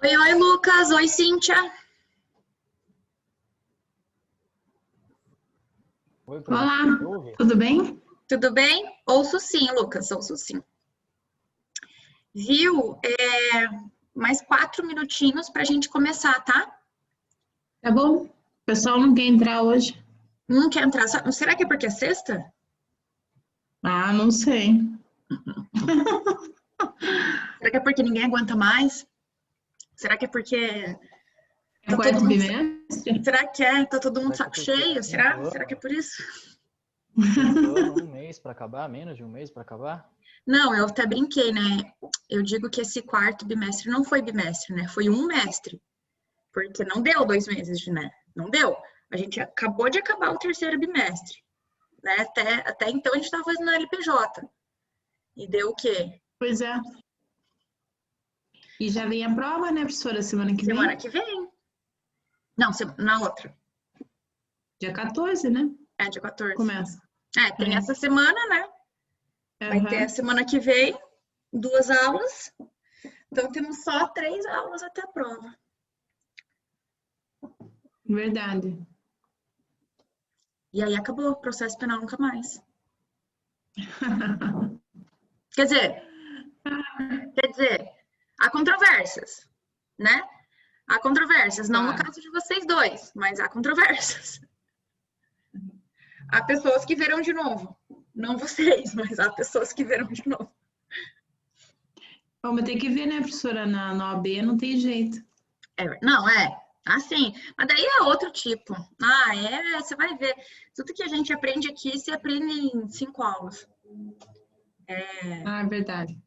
Oi, Lucas. Oi, Cíntia. Oi, Olá, professor, me ouve? tudo bem? Tudo bem? Ouço sim, Lucas. Ouço sim. Viu? Mais 4 minutinhos para a gente começar, tá? Tá bom? O pessoal não quer entrar hoje? Não quer entrar? Será que é porque é sexta? Ah, não sei. Será que é porque ninguém aguenta mais? Será que é porque É tá todo quarto mundo... bimestre? Será que é? Tá todo mundo Será que é saco porque cheio? Será? Será que é por isso? fim do ano, um mês para acabar, menos de um mês para acabar? Não, eu até brinquei, né? Eu digo que esse quarto bimestre não foi bimestre, né? Foi um mestre. Porque não deu 2 meses né? Não deu. A gente acabou de acabar o terceiro bimestre, né? Até então a gente estava fazendo LPJ. E deu o quê? Pois é. E já vem a prova, né, professora, semana que Semana vem? que vem. Não, na outra. Dia 14, né? É, dia 14. Começa. Tem É. essa semana, né? Vai ter a Aham. semana que vem 2 aulas. Então temos só 3 aulas até a prova. Verdade. E aí acabou, processo penal nunca mais. Quer dizer, há controvérsias, né? Há controvérsias, não no Claro. caso de vocês dois, mas há controvérsias. Há pessoas que verão de novo. Não vocês, mas há pessoas que verão de novo. Vamos ter que ver, né, professora, na OAB não tem jeito. Não, assim. Mas daí é outro tipo. Você vai ver. Tudo que a gente aprende aqui, se aprende em 5 aulas. Ah, é verdade.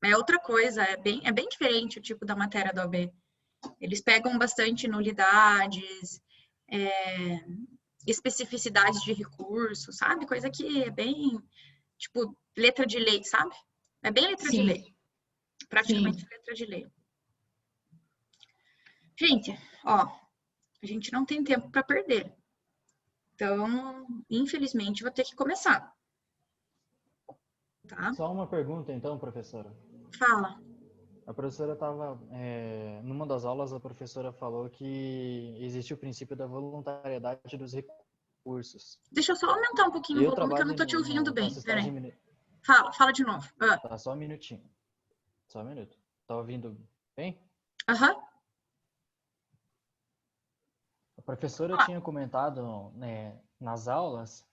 É outra coisa, é bem diferente o tipo da matéria do OAB. Eles pegam bastante nulidades, especificidades de recurso, sabe? Coisa que é bem, tipo, letra de lei, sabe? É bem letra de Sim, lei. Praticamente sim. letra de lei. Gente, ó, a gente não tem tempo para perder. Então, infelizmente, vou ter que começar. Tá? Só uma pergunta então, professora. Fala. A professora estava, numa das aulas, a professora falou que existe o princípio da voluntariedade dos recursos. Deixa eu só aumentar um pouquinho o Eu volume que eu não trabalho tô te ouvindo com bem. Pera aí. assistência... Fala de novo. Tá, só um minutinho. Só um minuto. Tá ouvindo bem? Aham. A professora tinha comentado, né, nas aulas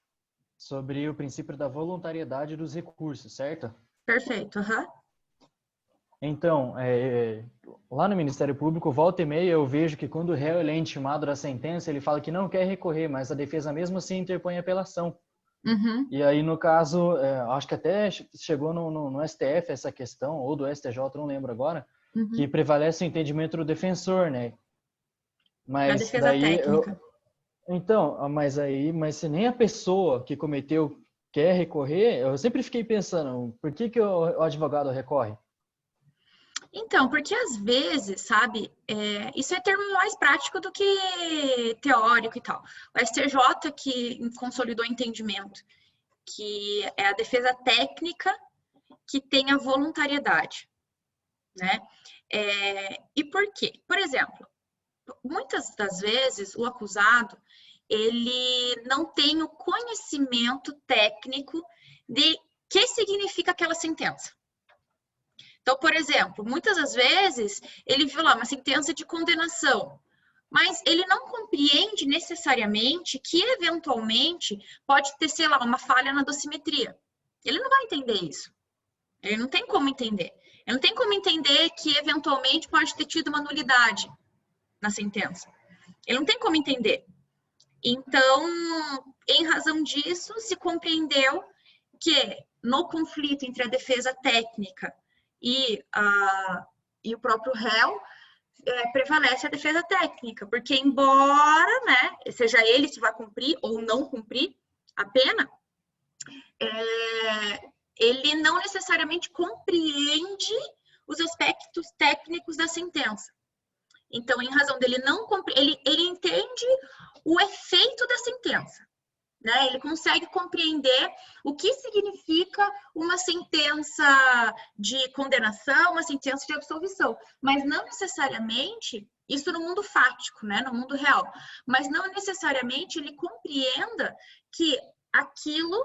sobre o princípio da voluntariedade dos recursos, certo? Perfeito. Aham. Então, lá no Ministério Público, volta e meia, eu vejo que quando o réu ele é intimado da sentença, ele fala que não quer recorrer, mas a defesa mesmo assim interpõe apelação. Uhum. E aí, no caso, acho que até chegou no STF essa questão, ou do STJ, não lembro agora, Uhum. que prevalece o entendimento do defensor, né? Da Mas defesa daí, técnica. mas se nem a pessoa que cometeu quer recorrer, eu sempre fiquei pensando, por que o advogado recorre? Então, porque às vezes, sabe, isso é termo mais prático do que teórico e tal. O STJ que consolidou o entendimento, que é a defesa técnica que tem a voluntariedade, né? E por quê? Por exemplo, muitas das vezes o acusado ele não tem o conhecimento técnico de que significa aquela sentença. Então, por exemplo, muitas das vezes ele viu lá uma sentença de condenação, mas ele não compreende necessariamente que eventualmente pode ter, sei lá, uma falha na dosimetria. Ele não vai entender isso. Ele não tem como entender. Ele não tem como entender que eventualmente pode ter tido uma nulidade na sentença. Ele não tem como entender. Então, em razão disso, se compreendeu que no conflito entre a defesa técnica e o próprio réu, prevalece a defesa técnica, porque embora, né, seja ele se vai cumprir ou não cumprir a pena, ele não necessariamente compreende os aspectos técnicos da sentença. Então, em razão dele não compreender, ele entende o efeito da sentença, né? Ele consegue compreender o que significa uma sentença de condenação, uma sentença de absolvição, mas não necessariamente, isso no mundo fático, né? No mundo real, mas não necessariamente ele compreenda que aquilo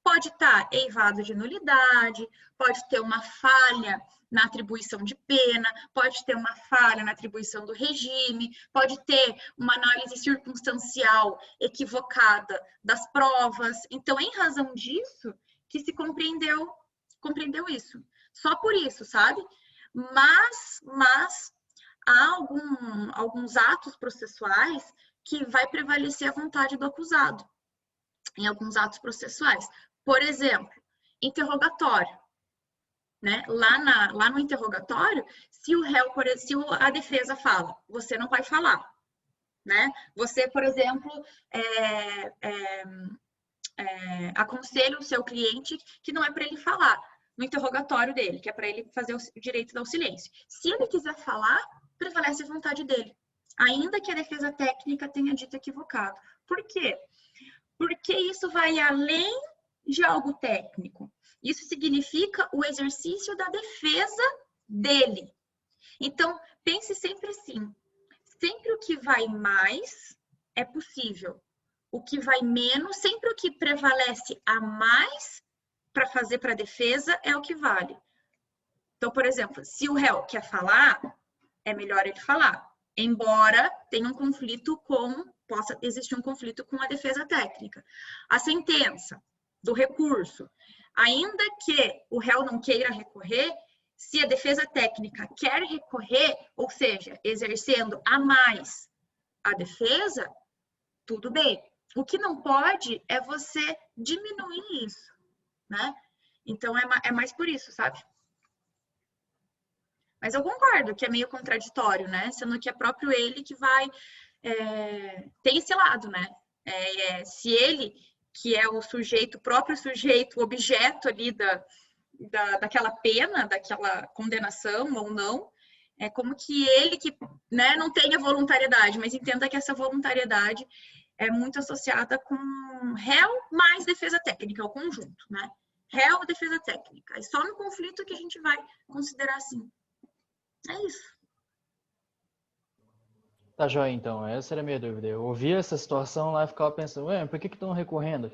pode estar eivado de nulidade, pode ter uma falha na atribuição de pena, pode ter uma falha na atribuição do regime, pode ter uma análise circunstancial equivocada das provas. Então, em razão disso, que se compreendeu isso. Só por isso, sabe? Mas há alguns atos processuais que vai prevalecer a vontade do acusado, em alguns atos processuais. Por exemplo, interrogatório. Né? Lá no interrogatório, se o réu, se a defesa fala, você não vai falar. Né? Você, por exemplo, aconselha o seu cliente que não é para ele falar no interrogatório dele, que é para ele fazer o direito ao silêncio. Se ele quiser falar, prevalece a vontade dele, ainda que a defesa técnica tenha dito equivocado. Por quê? Porque isso vai além de algo técnico. Isso significa o exercício da defesa dele. Então, pense sempre assim. Sempre o que vai mais é possível. O que vai menos, sempre o que prevalece a mais para fazer para a defesa é o que vale. Então, por exemplo, se o réu quer falar, é melhor ele falar. Embora tenha um conflito possa existir um conflito com a defesa técnica. A sentença do recurso, ainda que o réu não queira recorrer, se a defesa técnica quer recorrer, ou seja, exercendo a mais a defesa, tudo bem. O que não pode é você diminuir isso, né? Então, é mais por isso, sabe? Mas eu concordo que é meio contraditório, né? Sendo que é próprio ele que vai... tem esse lado, né? Se ele, que é o sujeito, o próprio sujeito, o objeto ali daquela pena, daquela condenação ou não, é como que ele que, né, não tenha voluntariedade, mas entenda que essa voluntariedade é muito associada com réu mais defesa técnica, o conjunto, né? Réu, defesa técnica. E só no conflito que a gente vai considerar assim. É isso. Tá joia, então. Essa era a minha dúvida. Eu ouvia essa situação lá e ficava pensando, ué, por que estão recorrendo?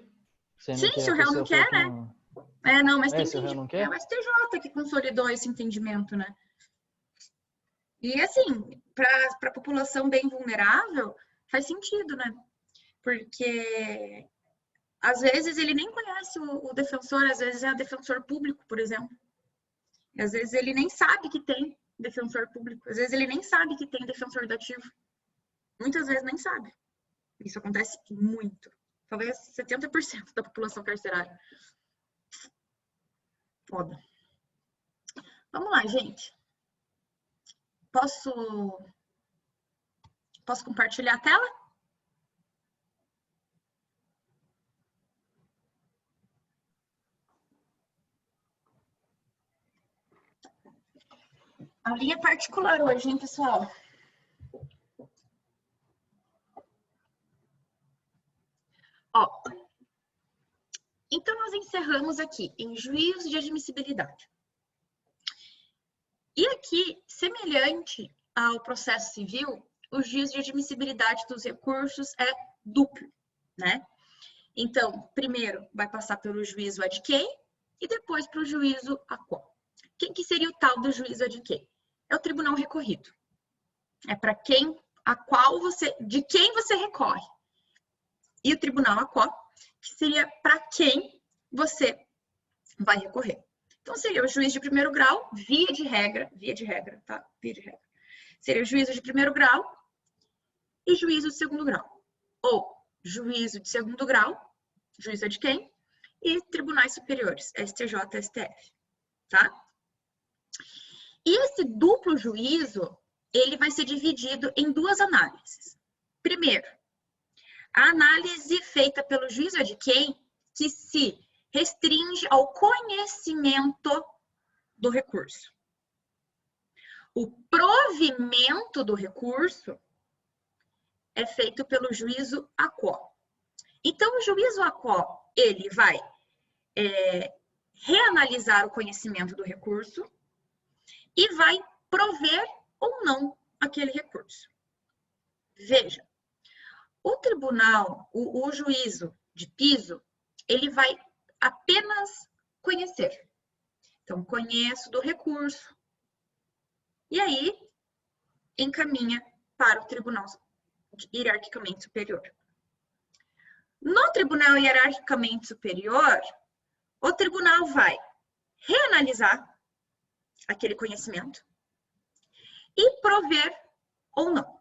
Sim, se o réu não quer, né? Não, mas tem se o réu não quer? É o STJ que consolidou esse entendimento, né? E assim, para a população bem vulnerável, faz sentido, né? Porque às vezes ele nem conhece o defensor, às vezes é defensor público, por exemplo. E às vezes ele nem sabe que tem defensor público, às vezes ele nem sabe que tem defensor dativo. Muitas vezes nem sabe. Isso acontece muito. Talvez 70% da população carcerária. Foda. Vamos lá, gente. Posso compartilhar a tela? A linha particular hoje, hein, pessoal? Ó, então, nós encerramos aqui em juízo de admissibilidade. E aqui, semelhante ao processo civil, o juízo de admissibilidade dos recursos é duplo, né? Então, primeiro vai passar pelo juízo ad quem e depois para o juízo a qual. Quem que seria o tal do juízo ad quem? É o tribunal recorrido. É para quem, de quem você recorre. E o tribunal a qual, que seria para quem você vai recorrer. Então, seria o juiz de primeiro grau, via de regra, tá? Via de regra. Seria o juízo de primeiro grau e juízo de segundo grau. Ou juízo de segundo grau, juízo de quem? E tribunais superiores, STJ, STF, tá? E esse duplo juízo, ele vai ser dividido em duas análises. Primeiro, a análise feita pelo juízo de quem, que se restringe ao conhecimento do recurso. O provimento do recurso é feito pelo juízo a qual. Então, o juízo a qual ele vai reanalisar o conhecimento do recurso e vai prover ou não aquele recurso. Veja, o tribunal, o juízo de piso, ele vai apenas conhecer. Então, conheço do recurso e aí encaminha para o tribunal hierarquicamente superior. No tribunal hierarquicamente superior, o tribunal vai reanalisar aquele conhecimento e prover ou não,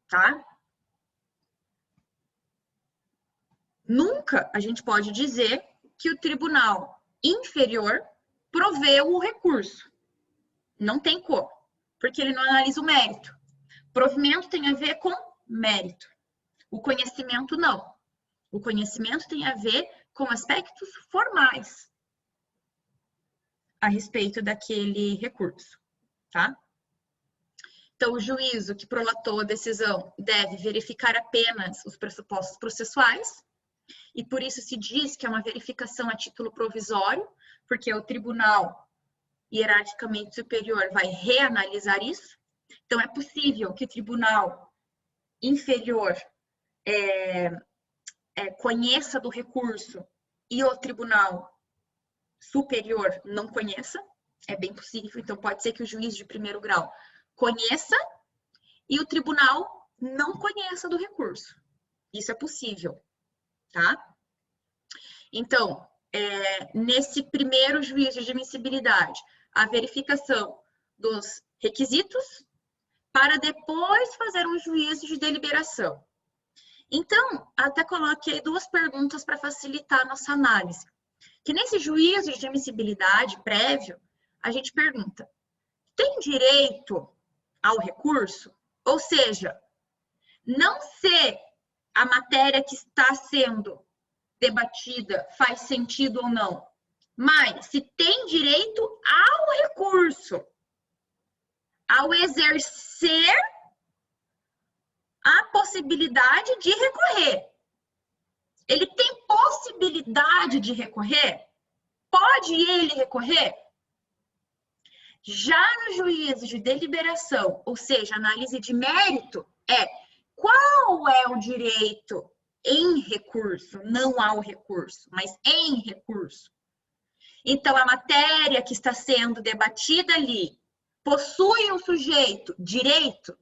tá? Nunca a gente pode dizer que o tribunal inferior proveu o recurso. Não tem como, porque ele não analisa o mérito. Provimento tem a ver com mérito. O conhecimento não. O conhecimento tem a ver com aspectos formais a respeito daquele recurso, tá? Então, o juízo que prolatou a decisão deve verificar apenas os pressupostos processuais, e por isso se diz que é uma verificação a título provisório, porque o tribunal hierarquicamente superior vai reanalisar isso. Então, é possível que o tribunal inferior conheça do recurso e o tribunal superior não conheça. É bem possível. Então, pode ser que o juiz de primeiro grau conheça e o tribunal não conheça do recurso. Isso é possível, tá? Então, nesse primeiro juízo de admissibilidade, a verificação dos requisitos para depois fazer um juízo de deliberação. Então, até coloquei duas perguntas para facilitar a nossa análise. Que nesse juízo de admissibilidade prévio, a gente pergunta: tem direito ao recurso? Ou seja, não se a matéria que está sendo debatida faz sentido ou não, mas se tem direito ao recurso, ao exercer a possibilidade de recorrer. Ele tem possibilidade de recorrer? Pode ele recorrer? Já no juízo de deliberação, ou seja, análise de mérito, qual é o direito em recurso, não ao recurso, mas em recurso. Então, a matéria que está sendo debatida ali possui um sujeito direito?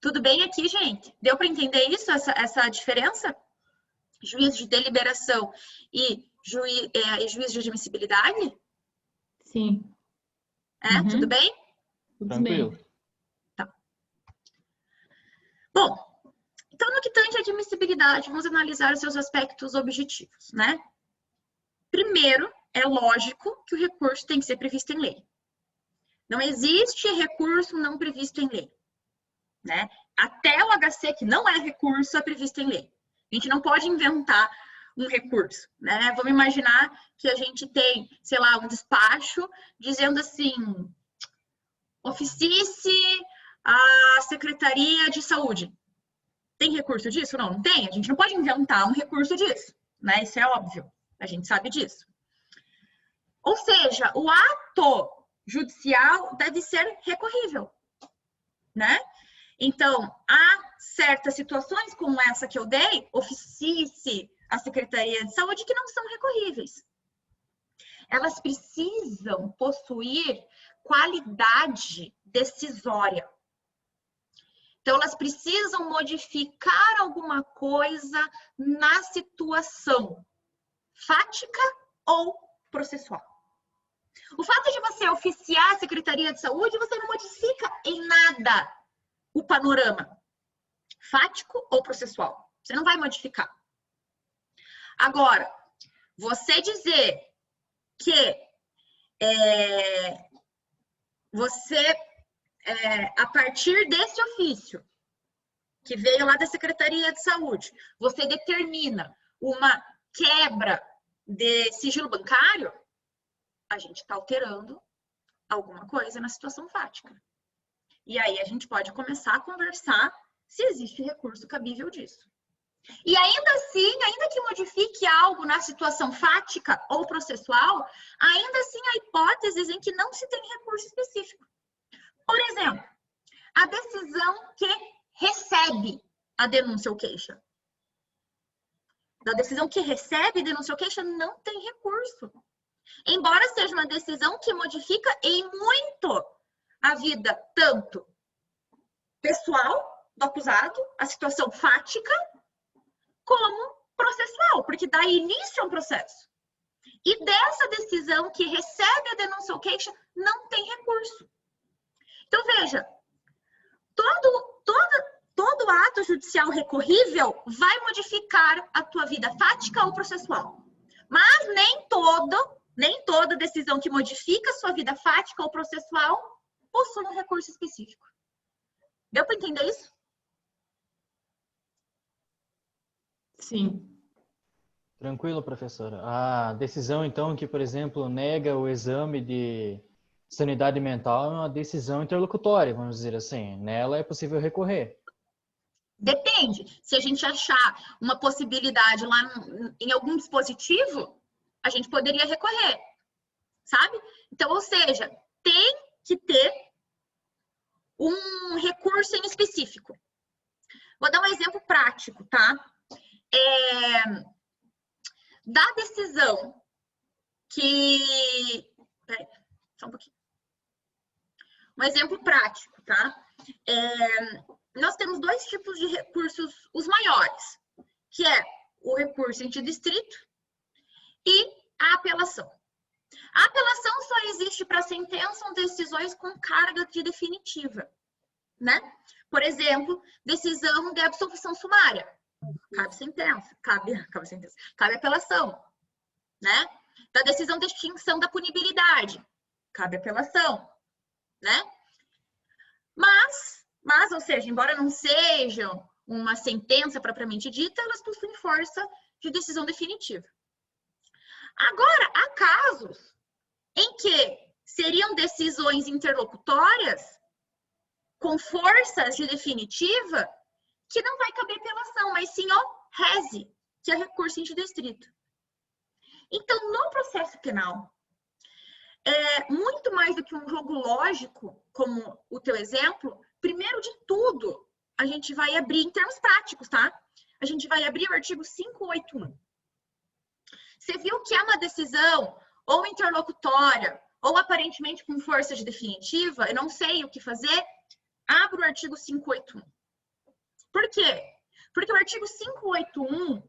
Tudo bem aqui, gente? Deu para entender isso, essa diferença? Juízo de deliberação e juízo de admissibilidade? Sim. Tudo bem? Tudo Tranquilo. bem. Tá. Bom, então no que tange à admissibilidade, vamos analisar os seus aspectos objetivos, né? Primeiro, é lógico que o recurso tem que ser previsto em lei. Não existe recurso não previsto em lei, né? Até o HC, que não é recurso, é previsto em lei. A gente não pode inventar um recurso, né? Vamos imaginar que a gente tem, sei lá, um despacho dizendo assim: oficie-se a Secretaria de Saúde. Tem recurso disso? Não, não tem. A gente não pode inventar um recurso disso, né? Isso é óbvio. A gente sabe disso. Ou seja, o ato judicial deve ser recorrível, né? Então, há certas situações como essa que eu dei, oficie-se a Secretaria de Saúde, que não são recorríveis. Elas precisam possuir qualidade decisória. Então, elas precisam modificar alguma coisa na situação fática ou processual. O fato de você oficiar a Secretaria de Saúde, você não modifica em nada o panorama fático ou processual. Você não vai modificar. Agora, você dizer que a partir desse ofício que veio lá da Secretaria de Saúde, você determina uma quebra de sigilo bancário, a gente está alterando alguma coisa na situação fática. E aí a gente pode começar a conversar se existe recurso cabível disso. E ainda assim, ainda que modifique algo na situação fática ou processual, ainda assim há hipóteses em que não se tem recurso específico. Por exemplo, a decisão que recebe a denúncia ou queixa. Da decisão que recebe denúncia ou queixa não tem recurso. Embora seja uma decisão que modifica em muito a vida, tanto pessoal do acusado, a situação fática, como processual, porque dá início a um processo. E dessa decisão que recebe a denúncia ou queixa, não tem recurso. Então, veja, todo ato judicial recorrível vai modificar a tua vida fática ou processual. Mas nem toda decisão que modifica a sua vida fática ou processual possui um recurso específico. Deu para entender isso? Sim. Tranquilo, professora. A decisão, então, que, por exemplo, nega o exame de sanidade mental é uma decisão interlocutória, vamos dizer assim. Nela é possível recorrer. Depende. Se a gente achar uma possibilidade lá em algum dispositivo, a gente poderia recorrer, sabe? Então, ou seja, tem que ter um recurso em específico. Vou dar um exemplo prático, tá? Da decisão que... Peraí, só um pouquinho. Um exemplo prático, tá? Nós temos dois tipos de recursos, os maiores, que é o recurso antidistrito e a apelação. A apelação só existe para sentença ou decisões com carga de definitiva, né? Por exemplo, decisão de absolvição sumária. Cabe sentença, cabe apelação, né? Da decisão de extinção da punibilidade, cabe apelação, né? Mas, ou seja, embora não sejam uma sentença propriamente dita, elas possuem força de decisão definitiva. Agora, há casos em que seriam decisões interlocutórias com forças de definitiva que não vai caber apelação, mas sim o rese, que é recurso antidistrito. Então, no processo penal, muito mais do que um jogo lógico, como o teu exemplo, primeiro de tudo, a gente vai abrir em termos práticos, tá? A gente vai abrir o artigo 581. Você viu que é uma decisão ou interlocutória, ou aparentemente com força de definitiva, eu não sei o que fazer, abro o artigo 581. Por quê? Porque o artigo 581,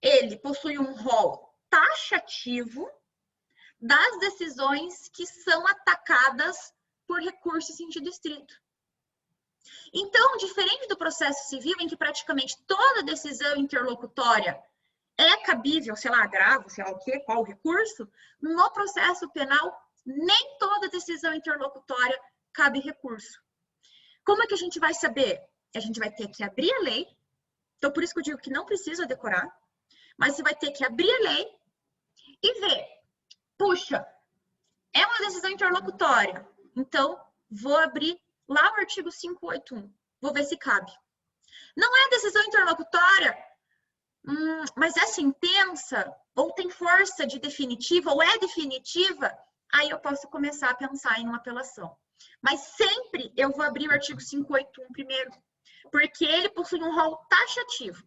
ele possui um rol taxativo das decisões que são atacadas por recursos antidistrito. Então, diferente do processo civil, em que praticamente toda decisão interlocutória é cabível, sei lá, agravo, sei lá o quê, qual o recurso, no processo penal, nem toda decisão interlocutória cabe recurso. Como é que a gente vai saber? A gente vai ter que abrir a lei, então por isso que eu digo que não precisa decorar, mas você vai ter que abrir a lei e ver, puxa, é uma decisão interlocutória, então vou abrir lá o artigo 581, vou ver se cabe. Não é decisão interlocutória, mas é sentença, ou tem força de definitiva, ou é definitiva, aí eu posso começar a pensar em uma apelação. Mas sempre eu vou abrir o artigo 581 primeiro, porque ele possui um rol taxativo.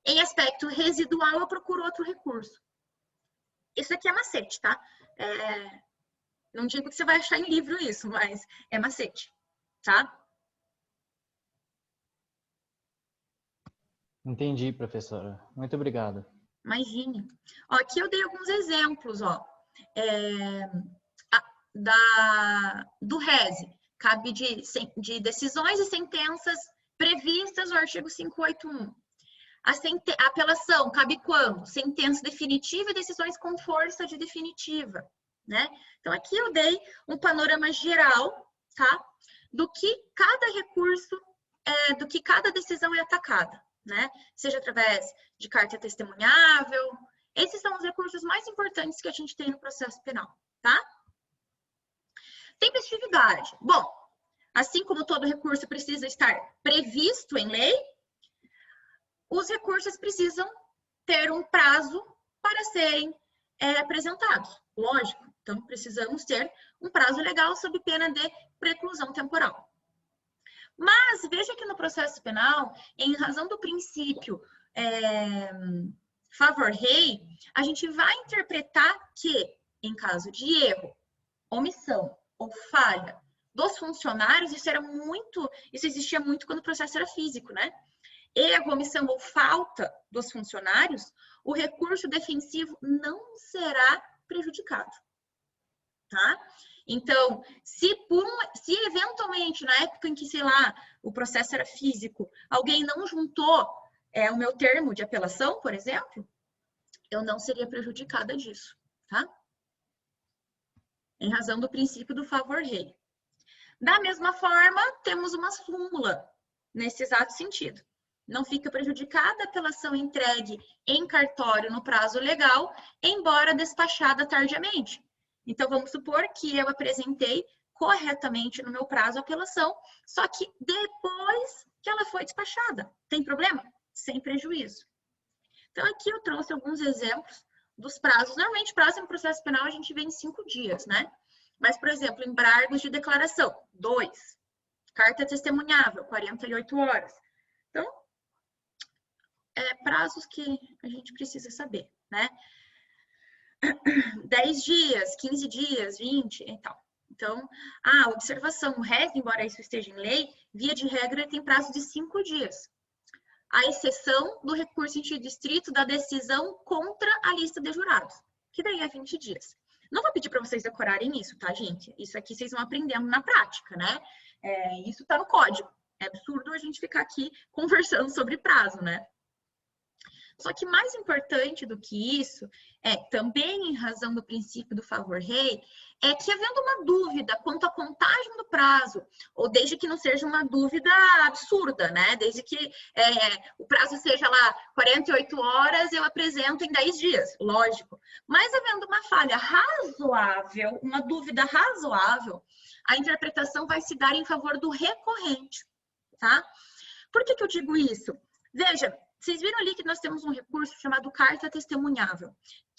Em aspecto residual, eu procuro outro recurso. Isso aqui é macete, tá? Não digo que você vai achar em livro isso, mas é macete, tá? Entendi, professora. Muito obrigado. Imagine. Ó, aqui eu dei alguns exemplos, ó. Do rese. Cabe de decisões e sentenças previstas no artigo 581. A apelação cabe quando? Sentença definitiva e decisões com força de definitiva, né? Então, aqui eu dei um panorama geral, tá? Do que cada recurso, do que cada decisão é atacada, né? Seja através de carta testemunhável. Esses são os recursos mais importantes que a gente tem no processo penal, tá? Tempestividade. Bom, assim como todo recurso precisa estar previsto em lei, os recursos precisam ter um prazo para serem apresentados. Lógico, então precisamos ter um prazo legal sob pena de preclusão temporal. Mas veja que no processo penal, em razão do princípio favor-rei, a gente vai interpretar que, em caso de erro, omissão ou falha dos funcionários, isso existia muito quando o processo era físico, né? Erro, omissão ou falta dos funcionários, o recurso defensivo não será prejudicado, tá? Então, se eventualmente, na época em que, sei lá, o processo era físico, alguém não juntou o meu termo de apelação, por exemplo, eu não seria prejudicada disso, tá? Em razão do princípio do favor-rei. Da mesma forma, temos uma súmula nesse exato sentido. Não fica prejudicada a apelação entregue em cartório no prazo legal, embora despachada tardiamente. Então, vamos supor que eu apresentei corretamente no meu prazo a apelação, só que depois que ela foi despachada. Tem problema? Sem prejuízo. Então, aqui eu trouxe alguns exemplos dos prazos. Normalmente, prazo em processo penal a gente vê em 5 dias, né? Mas, por exemplo, embargos de declaração, 2. Carta testemunhável, 48 horas. Então, prazos que a gente precisa saber, né? 10 dias, 15 dias, 20 e tal. Então, observação, o réis, embora isso esteja em lei, via de regra tem prazo de 5 dias. A exceção do recurso interdistrito da decisão contra a lista de jurados, que daí é 20 dias. Não vou pedir para vocês decorarem isso, tá, gente? Isso aqui vocês vão aprendendo na prática, né? Isso tá no código. É absurdo a gente ficar aqui conversando sobre prazo, né? Só que mais importante do que isso, também em razão do princípio do favor-rei, é que havendo uma dúvida quanto à contagem do prazo, ou desde que não seja uma dúvida absurda, né? Desde que o prazo seja lá 48 horas, eu apresento em 10 dias, lógico. Mas havendo uma falha razoável, uma dúvida razoável, a interpretação vai se dar em favor do recorrente, tá? Por que eu digo isso? Veja, vocês viram ali que nós temos um recurso chamado carta testemunhável,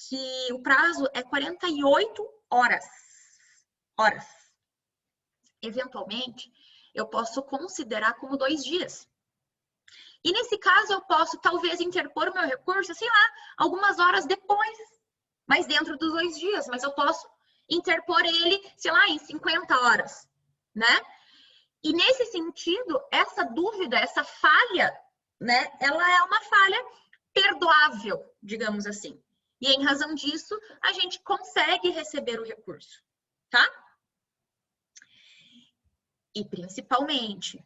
que o prazo é 48 horas. Eventualmente, eu posso considerar como 2 dias. E nesse caso, eu posso talvez interpor o meu recurso, sei lá, algumas horas depois, mas dentro dos 2 dias. Mas eu posso interpor ele, sei lá, em 50 horas, né? E nesse sentido, essa dúvida, essa falha, né, ela é uma falha perdoável, digamos assim. E em razão disso, a gente consegue receber o recurso, tá? E principalmente,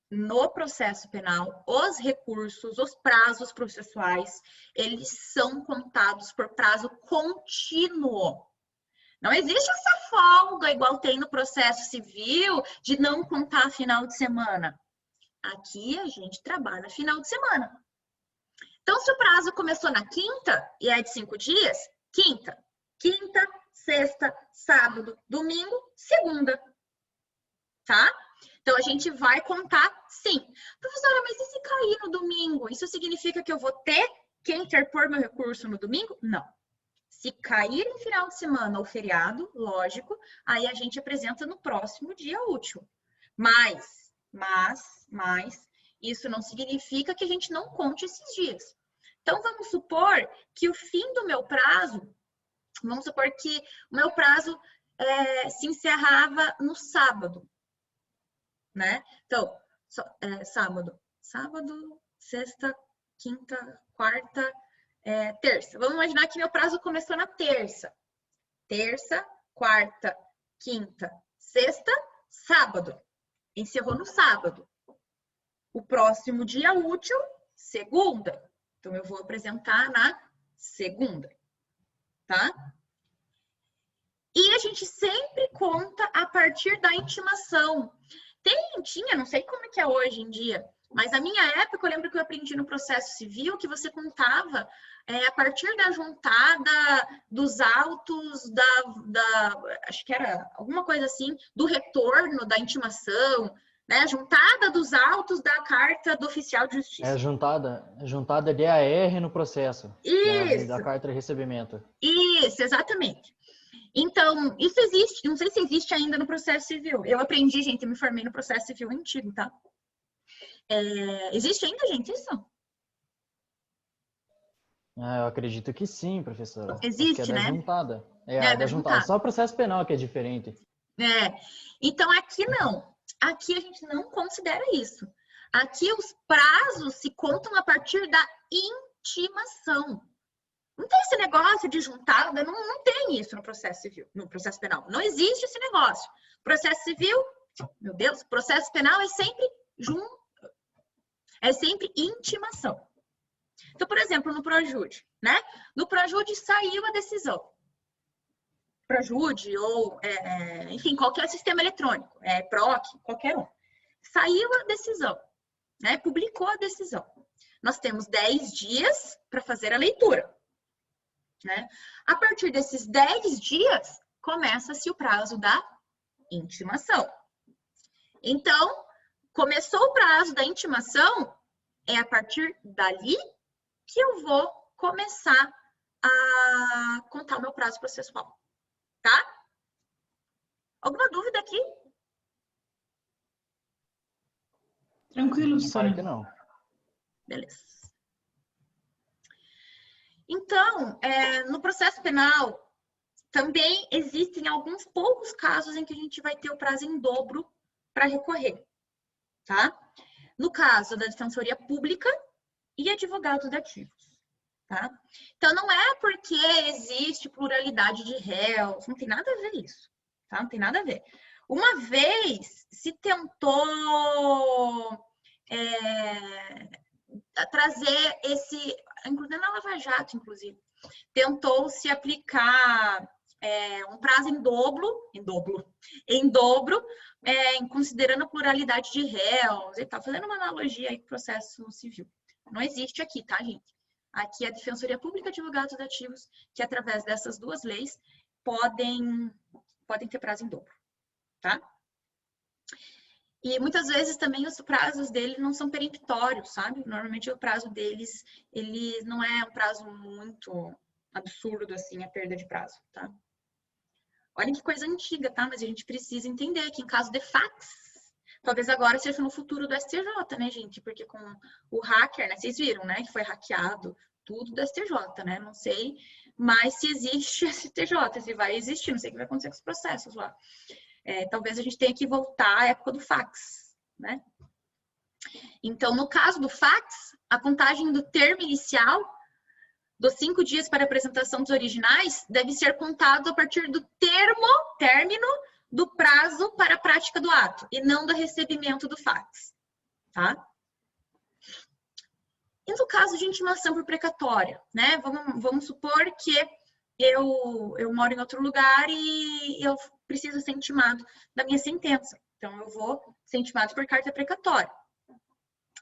no processo penal, os recursos, os prazos processuais, eles são contados por prazo contínuo. Não existe essa folga, igual tem no processo civil, de não contar final de semana. Aqui a gente trabalha final de semana. Então, se o prazo começou na quinta e é de 5 dias, quinta, sexta, sábado, domingo, segunda. Tá? Então, a gente vai contar sim. Professora, mas e se cair no domingo? Isso significa que eu vou ter que interpor meu recurso no domingo? Não. Se cair em final de semana ou feriado, lógico, aí a gente apresenta no próximo dia útil. Mas isso não significa que a gente não conte esses dias. Então, vamos supor que o fim do meu prazo, vamos supor que o meu prazo se encerrava no sábado, né? Então, sábado, sexta, quinta, quarta, terça. Vamos imaginar que meu prazo começou na terça. Terça, quarta, quinta, sexta, sábado. Encerrou no sábado. O próximo dia útil, segunda. Então, eu vou apresentar na segunda, tá? E a gente sempre conta a partir da intimação. Tinha, não sei como é que é hoje em dia, mas na minha época, eu lembro que eu aprendi no processo civil que você contava a partir da juntada dos autos, acho que era alguma coisa assim, do retorno da intimação, né? Juntada dos autos da carta do oficial de justiça. É juntada de AR no processo. Isso. Da carta de recebimento. Isso, exatamente. Então, isso existe, não sei se existe ainda no processo civil. Eu aprendi, gente, eu me formei no processo civil antigo, tá? Existe ainda, gente, isso? Eu acredito que sim, professora. Existe, Acho que é da né? juntada. Da juntada. Só o processo penal que é diferente. Então, aqui não. Aqui a gente não considera isso. Aqui os prazos se contam a partir da intimação. Não tem esse negócio de juntada, não tem isso no processo civil, no processo penal. Não existe esse negócio. Processo civil, meu Deus, processo penal é sempre intimação. Então, por exemplo, no Projude, né? No Projude saiu a decisão. Projude ou, enfim, qualquer sistema eletrônico, PROC, qualquer um. Saiu a decisão, né? Publicou a decisão. Nós temos 10 dias para fazer a leitura. Né? A partir desses 10 dias, começa-se o prazo da intimação. Então, começou o prazo da intimação, é a partir dali que eu vou começar a contar o meu prazo processual. Tá? Alguma dúvida aqui? Tranquilo, Claro que professora. não. Beleza. Então, no processo penal, também existem alguns poucos casos em que a gente vai ter o prazo em dobro para recorrer, tá? No caso da Defensoria Pública e advogados dativos, tá? Então, não é porque existe pluralidade de réus, não tem nada a ver isso, tá? Não tem nada a ver. Uma vez se tentou trazer esse, inclusive na Lava Jato, inclusive, tentou se aplicar um prazo em dobro, considerando a pluralidade de réus e tal, fazendo uma analogia aí com o processo civil. Não existe aqui, tá, gente? Aqui é a Defensoria Pública e Advogados Dativos, que através dessas duas leis podem ter prazo em dobro, tá? E muitas vezes também os prazos deles não são peremptórios, sabe? Normalmente o prazo deles, ele não é um prazo muito absurdo, assim, a perda de prazo, tá? Olha que coisa antiga, tá? Mas a gente precisa entender que em caso de fax, talvez agora seja no futuro do STJ, né, gente? Porque com o hacker, né? Vocês viram, né? Que foi hackeado tudo do STJ, né? Não sei mais se existe STJ, se vai existir, não sei o que vai acontecer com os processos lá. Talvez a gente tenha que voltar à época do fax, né? Então, no caso do fax, a contagem do termo inicial dos 5 dias para apresentação dos originais deve ser contado a partir do término do prazo para a prática do ato e não do recebimento do fax, tá? E no caso de intimação por precatória, né? Vamos supor que eu moro em outro lugar e eu preciso ser intimado da minha sentença. Então, eu vou ser intimado por carta precatória.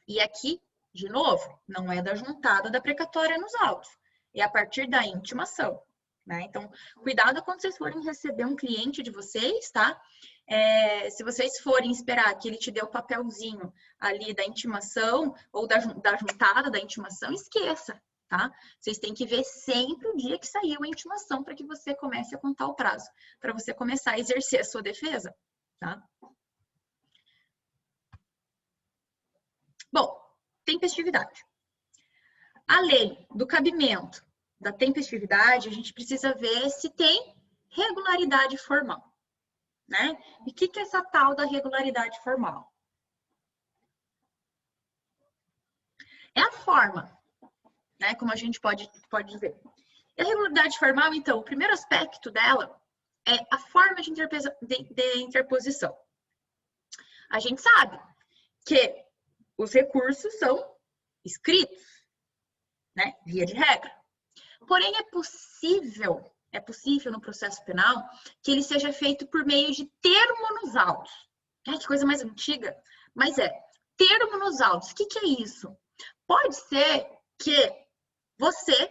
E aqui, de novo, não é da juntada da precatória nos autos. É a partir da intimação, né? Então, cuidado quando vocês forem receber um cliente de vocês, tá? Se vocês forem esperar que ele te dê o papelzinho ali da intimação ou da juntada da intimação, esqueça, tá? Vocês têm que ver sempre o dia que saiu a intimação para que você comece a contar o prazo, para você começar a exercer a sua defesa, tá? Bom, tempestividade. Além do cabimento da tempestividade, a gente precisa ver se tem regularidade formal, né? E o que é essa tal da regularidade formal? É a forma, né? Como a gente pode dizer. E a regularidade formal, então, o primeiro aspecto dela é a forma de interposição. A gente sabe que os recursos são escritos, né? Via de regra. Porém, é possível no processo penal que ele seja feito por meio de termo nos autos. Que coisa mais antiga. Mas termo nos autos. O que é isso? Pode ser que você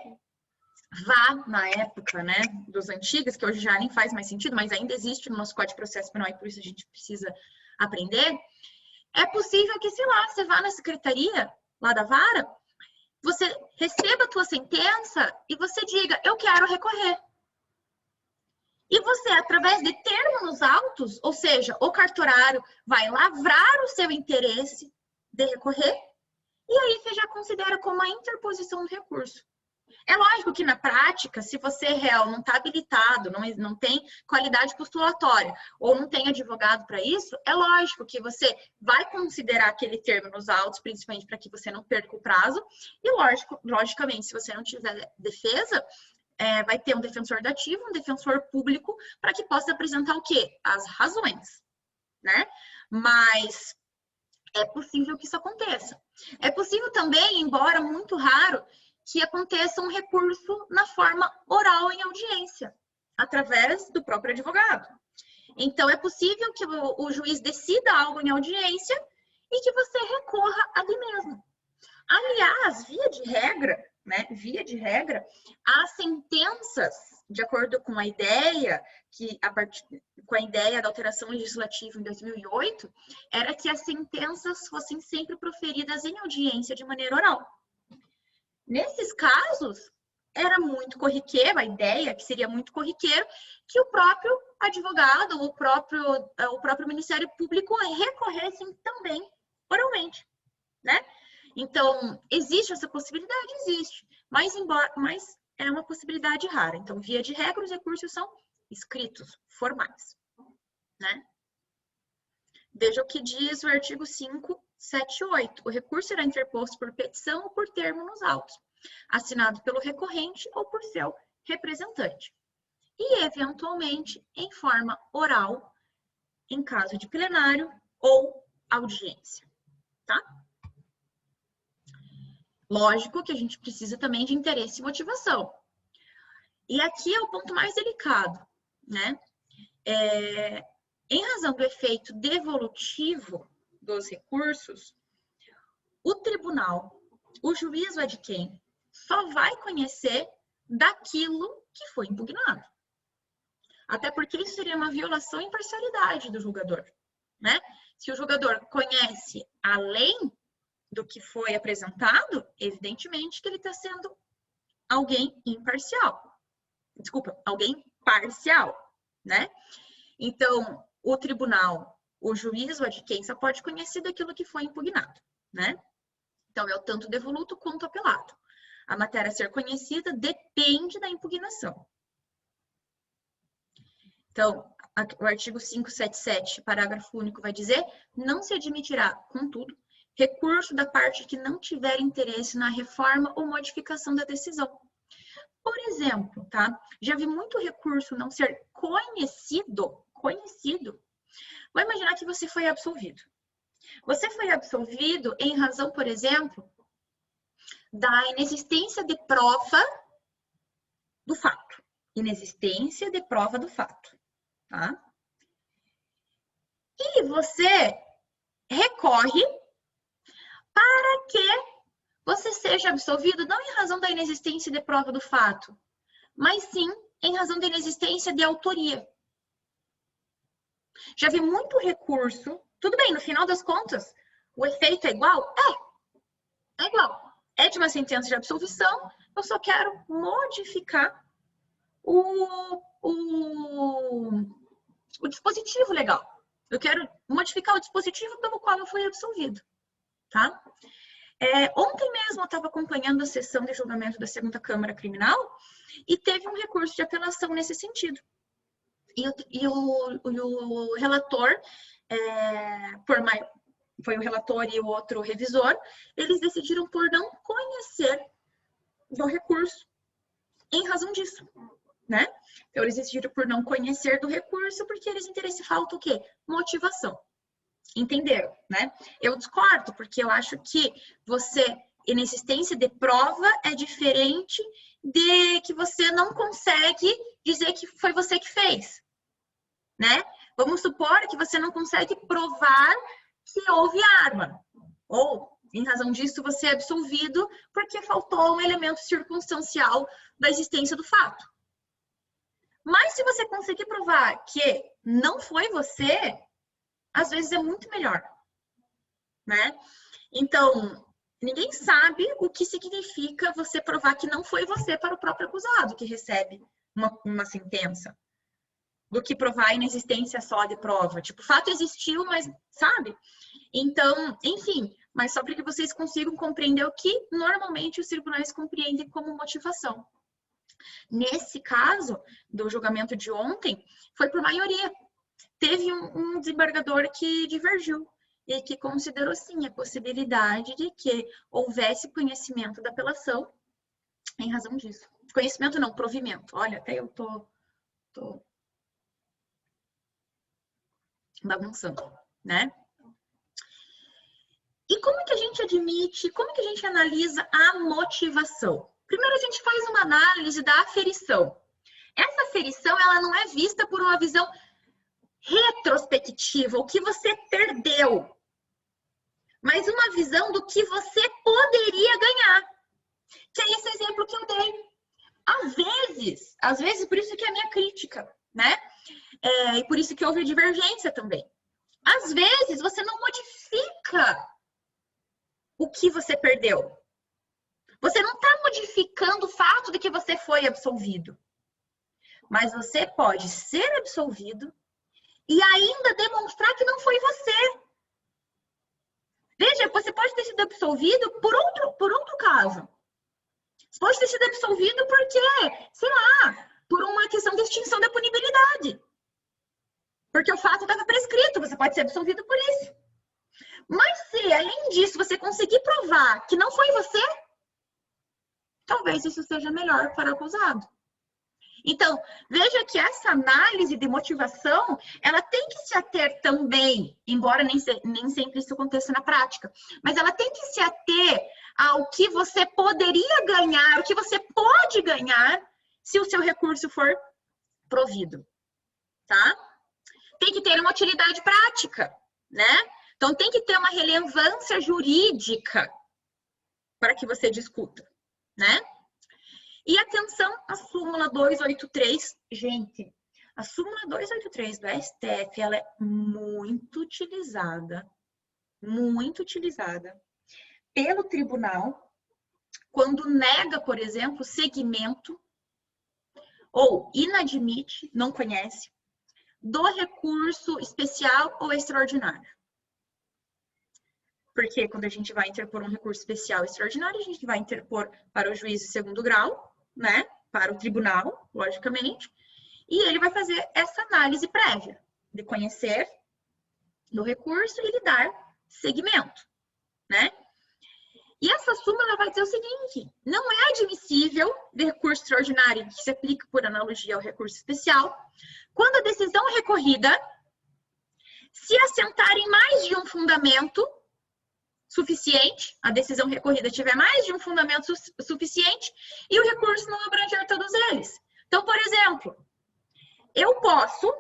vá, na época, né, dos antigos, que hoje já nem faz mais sentido, mas ainda existe no nosso Código de Processo Penal e por isso a gente precisa aprender, É possível que, sei lá, você vá na secretaria lá da vara, você receba a tua sentença e você diga, eu quero recorrer. E você, através de termo nos autos, ou seja, o cartorário vai lavrar o seu interesse de recorrer, e aí você já considera como a interposição do recurso. É lógico que na prática, se você réu não está habilitado, não tem qualidade postulatória, ou não tem advogado para isso, é lógico que você vai considerar aquele termo nos autos, principalmente para que você não perca o prazo, e logicamente, se você não tiver defesa, vai ter um defensor dativo, um defensor público, para que possa apresentar o quê? As razões, né? Mas é possível que isso aconteça. É possível também, embora muito raro, que aconteça um recurso na forma oral em audiência, através do próprio advogado. Então, é possível que o juiz decida algo em audiência e que você recorra ali mesmo. Aliás, via de regra, né? Via de regra, as sentenças, de acordo com a ideia com a ideia da alteração legislativa em 2008, era que as sentenças fossem sempre proferidas em audiência de maneira oral. Nesses casos, era muito corriqueiro, a ideia que seria muito corriqueiro, que o próprio advogado, o próprio Ministério Público recorressem também oralmente, né? Então, existe essa possibilidade? Existe, mas é uma possibilidade rara. Então, via de regra, os recursos são escritos, formais, né? Veja o que diz o artigo 578. O recurso será interposto por petição ou por termo nos autos, assinado pelo recorrente ou por seu representante, e, eventualmente, em forma oral, em caso de plenário ou audiência, tá? Lógico que a gente precisa também de interesse e motivação. E aqui é o ponto mais delicado, né? Em razão do efeito devolutivo dos recursos, o tribunal, o juízo é de quem? Só vai conhecer daquilo que foi impugnado. Até porque isso seria uma violação à imparcialidade do julgador, né? Se o julgador conhece além do que foi apresentado, evidentemente que ele está sendo alguém imparcial. Desculpa, alguém parcial, né? Então, o tribunal, o juiz, o adquém, só pode conhecer daquilo que foi impugnado, né? Então, é o tanto devoluto quanto apelado. A matéria a ser conhecida depende da impugnação. Então, o artigo 577, parágrafo único, vai dizer: não se admitirá, contudo, recurso da parte que não tiver interesse na reforma ou modificação da decisão. Por exemplo, tá? Já vi muito recurso não ser conhecido. Vou imaginar que você foi absolvido. Você foi absolvido em razão, por exemplo, da inexistência de prova do fato. Inexistência de prova do fato, tá? E você recorre para que você seja absolvido não em razão da inexistência de prova do fato, mas sim em razão da inexistência de autoria. Já vi muito recurso. Tudo bem, no final das contas, o efeito é igual? É igual. É de uma sentença de absolvição, eu só quero modificar o dispositivo legal. Eu quero modificar o dispositivo pelo qual eu fui absolvido, tá? Ontem mesmo eu estava acompanhando a sessão de julgamento da 2ª Câmara Criminal e teve um recurso de apelação nesse sentido. E o relator, foi o relator e o outro revisor, eles decidiram por não conhecer do recurso em razão disso, né? Então, eles decidiram por não conhecer do recurso porque eles interessam falta o quê? Motivação. Entenderam, né? Eu discordo, porque eu acho que inexistência de prova é diferente de que você não consegue dizer que foi você que fez, né? Vamos supor que você não consegue provar que houve arma, ou, em razão disso, você é absolvido porque faltou um elemento circunstancial da existência do fato. Mas se você conseguir provar que não foi você, às vezes é muito melhor. né? Então, ninguém sabe o que significa você provar que não foi você para o próprio acusado que recebe uma sentença, do que provar a inexistência só de prova. Tipo, o fato existiu, mas, sabe? Então, enfim, mas só para que vocês consigam compreender o que normalmente os tribunais compreendem como motivação. Nesse caso, do julgamento de ontem, foi por maioria. Teve um desembargador que divergiu e que considerou, sim, a possibilidade de que houvesse conhecimento da apelação em razão disso. Conhecimento não, provimento. Olha, até eu tô bagunçando, né? E como que a gente admite, como que a gente analisa a motivação? Primeiro a gente faz uma análise da aferição. Essa aferição, ela não é vista por uma visão retrospectiva, o que você perdeu, mas uma visão do que você poderia ganhar. Que é esse exemplo que eu dei. Às vezes, por isso que é a minha crítica, né? E por isso que houve divergência também. Às vezes, você não modifica o que você perdeu. Você não está modificando o fato de que você foi absolvido. Mas você pode ser absolvido e ainda demonstrar que não foi você. Veja, você pode ter sido absolvido por outro caso. Você pode ter sido absolvido porque, sei lá, por uma questão de extinção da punibilidade. Porque o fato estava prescrito, você pode ser absolvido por isso. Mas se, além disso, você conseguir provar que não foi você, talvez isso seja melhor para o acusado. Então, veja que essa análise de motivação, ela tem que se ater também, embora nem sempre isso aconteça na prática, mas ela tem que se ater ao que você poderia ganhar, o que você pode ganhar se o seu recurso for provido, tá? Tem que ter uma utilidade prática, né? Então, tem que ter uma relevância jurídica para que você discuta, né? E atenção à súmula 283. Gente, a súmula 283 do STF, ela é muito utilizada pelo tribunal quando nega, por exemplo, seguimento ou inadmite, não conhece, do recurso especial ou extraordinário. Porque quando a gente vai interpor um recurso especial ou extraordinário, a gente vai interpor para o juiz de segundo grau, né? Para o tribunal, logicamente, e ele vai fazer essa análise prévia de conhecer do recurso e lhe dar seguimento, né? E essa súmula vai dizer o seguinte: não é admissível de recurso extraordinário que se aplica por analogia ao recurso especial, quando a decisão recorrida se assentar em mais de um fundamento suficiente, a decisão recorrida tiver mais de um fundamento suficiente e o recurso não abranger todos eles. Então, por exemplo, eu posso,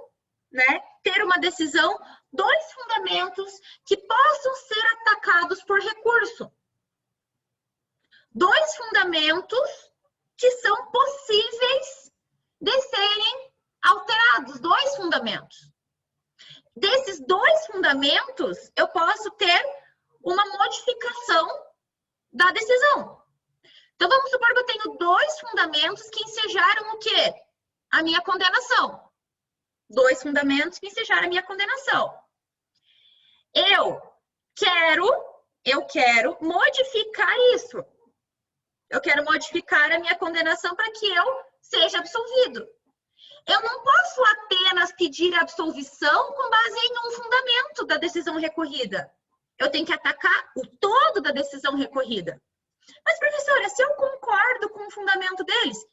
né, ter uma decisão, 2 fundamentos que possam ser atacados por recurso. 2 fundamentos que são possíveis de serem alterados. 2 fundamentos. Desses 2 fundamentos, eu posso ter uma modificação da decisão. Então, vamos supor que eu tenho 2 fundamentos que ensejaram o quê? A minha condenação. 2 fundamentos que ensejaram a minha condenação. Eu quero modificar isso. Eu quero modificar a minha condenação para que eu seja absolvido. Eu não posso apenas pedir a absolvição com base em um fundamento da decisão recorrida. Eu tenho que atacar o todo da decisão recorrida. Mas, professora, se eu concordo com o fundamento deles,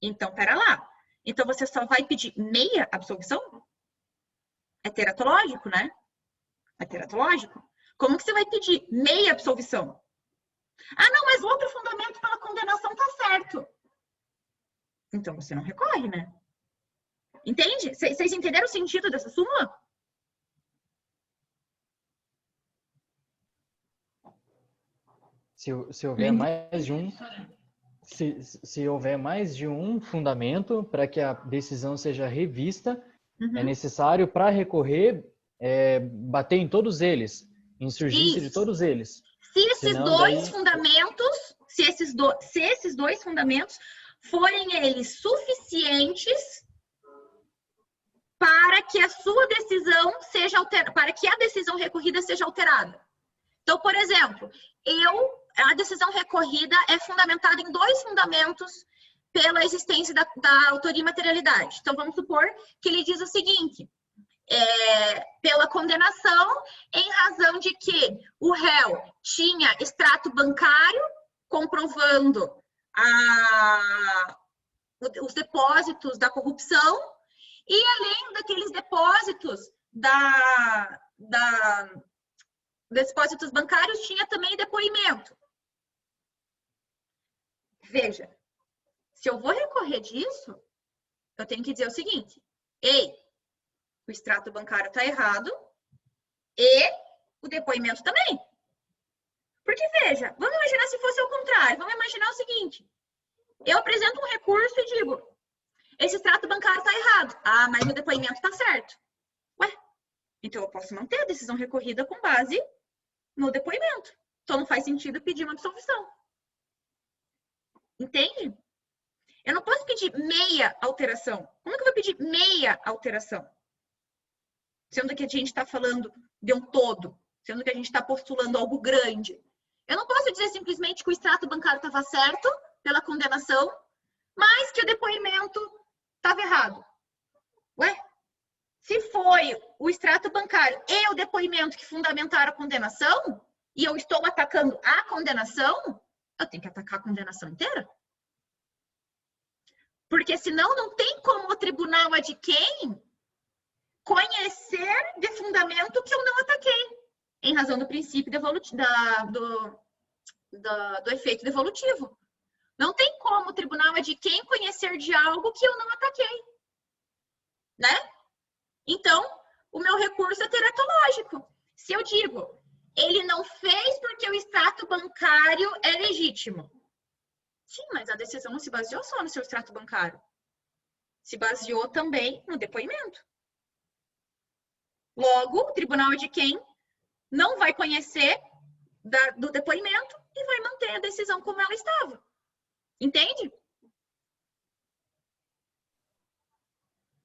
então, pera lá. Então, você só vai pedir meia absolvição? É teratológico, né? É teratológico. Como que você vai pedir meia absolvição? Ah, não, mas o outro fundamento pela condenação tá certo. Então, você não recorre, né? Entende? Vocês entenderam o sentido dessa súmula? Se houver mais de um, se houver mais de um fundamento para que a decisão seja revista, é necessário, para recorrer, bater em todos eles. Insurgência de todos eles. Se esses Senão, dois daí... fundamentos, se esses dois fundamentos forem eles suficientes para que a sua decisão seja alterada, para que a decisão recorrida seja alterada. Então, por exemplo, a decisão recorrida é fundamentada em dois fundamentos pela existência da autoria e materialidade. Então, vamos supor que ele diz o seguinte: pela condenação, em razão de que o réu tinha extrato bancário comprovando os depósitos da corrupção, e além daqueles depósitos depósitos bancários, tinha também depoimento. Veja, se eu vou recorrer disso, eu tenho que dizer o seguinte: ei, o extrato bancário está errado e o depoimento também. Porque, veja, vamos imaginar se fosse ao contrário. Vamos imaginar o seguinte: eu apresento um recurso e digo, esse extrato bancário está errado. Ah, mas o depoimento está certo. Ué, então eu posso manter a decisão recorrida com base no depoimento. Então não faz sentido pedir uma absolvição. Entende? Eu não posso pedir meia alteração. Como é que eu vou pedir meia alteração? Sendo que a gente está falando de um todo, sendo que a gente está postulando algo grande. Eu não posso dizer simplesmente que o extrato bancário estava certo pela condenação, mas que o depoimento estava errado. Ué? Se foi o extrato bancário e o depoimento que fundamentaram a condenação, e eu estou atacando a condenação, eu tenho que atacar a condenação inteira. Porque senão não tem como o tribunal adquém conhecer de fundamento que eu não ataquei, em razão do princípio do efeito devolutivo. Não tem como o tribunal adquém conhecer de algo que eu não ataquei, né? Então, o meu recurso é teratológico. Se eu digo, ele não fez porque o extrato bancário é legítimo. Sim, mas a decisão não se baseou só no seu extrato bancário. Se baseou também no depoimento. Logo, o tribunal adquém não vai conhecer do depoimento e vai manter a decisão como ela estava. Entende?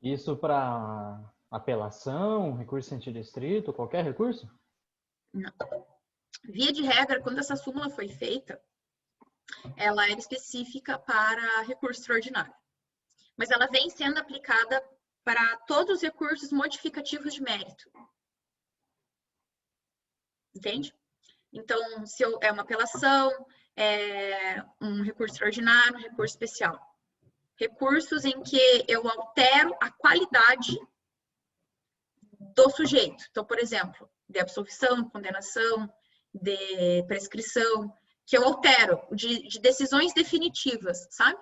Isso para apelação, recurso sentido estrito, qualquer recurso? Não. Via de regra, quando essa súmula foi feita, ela era específica para recurso extraordinário. Mas ela vem sendo aplicada para todos os recursos modificativos de mérito. Entende? Então, se é uma apelação, é um recurso extraordinário, um recurso especial. Recursos em que eu altero a qualidade do sujeito. Então, por exemplo, de absolvição, condenação, de prescrição, que eu altero, de decisões definitivas, sabe?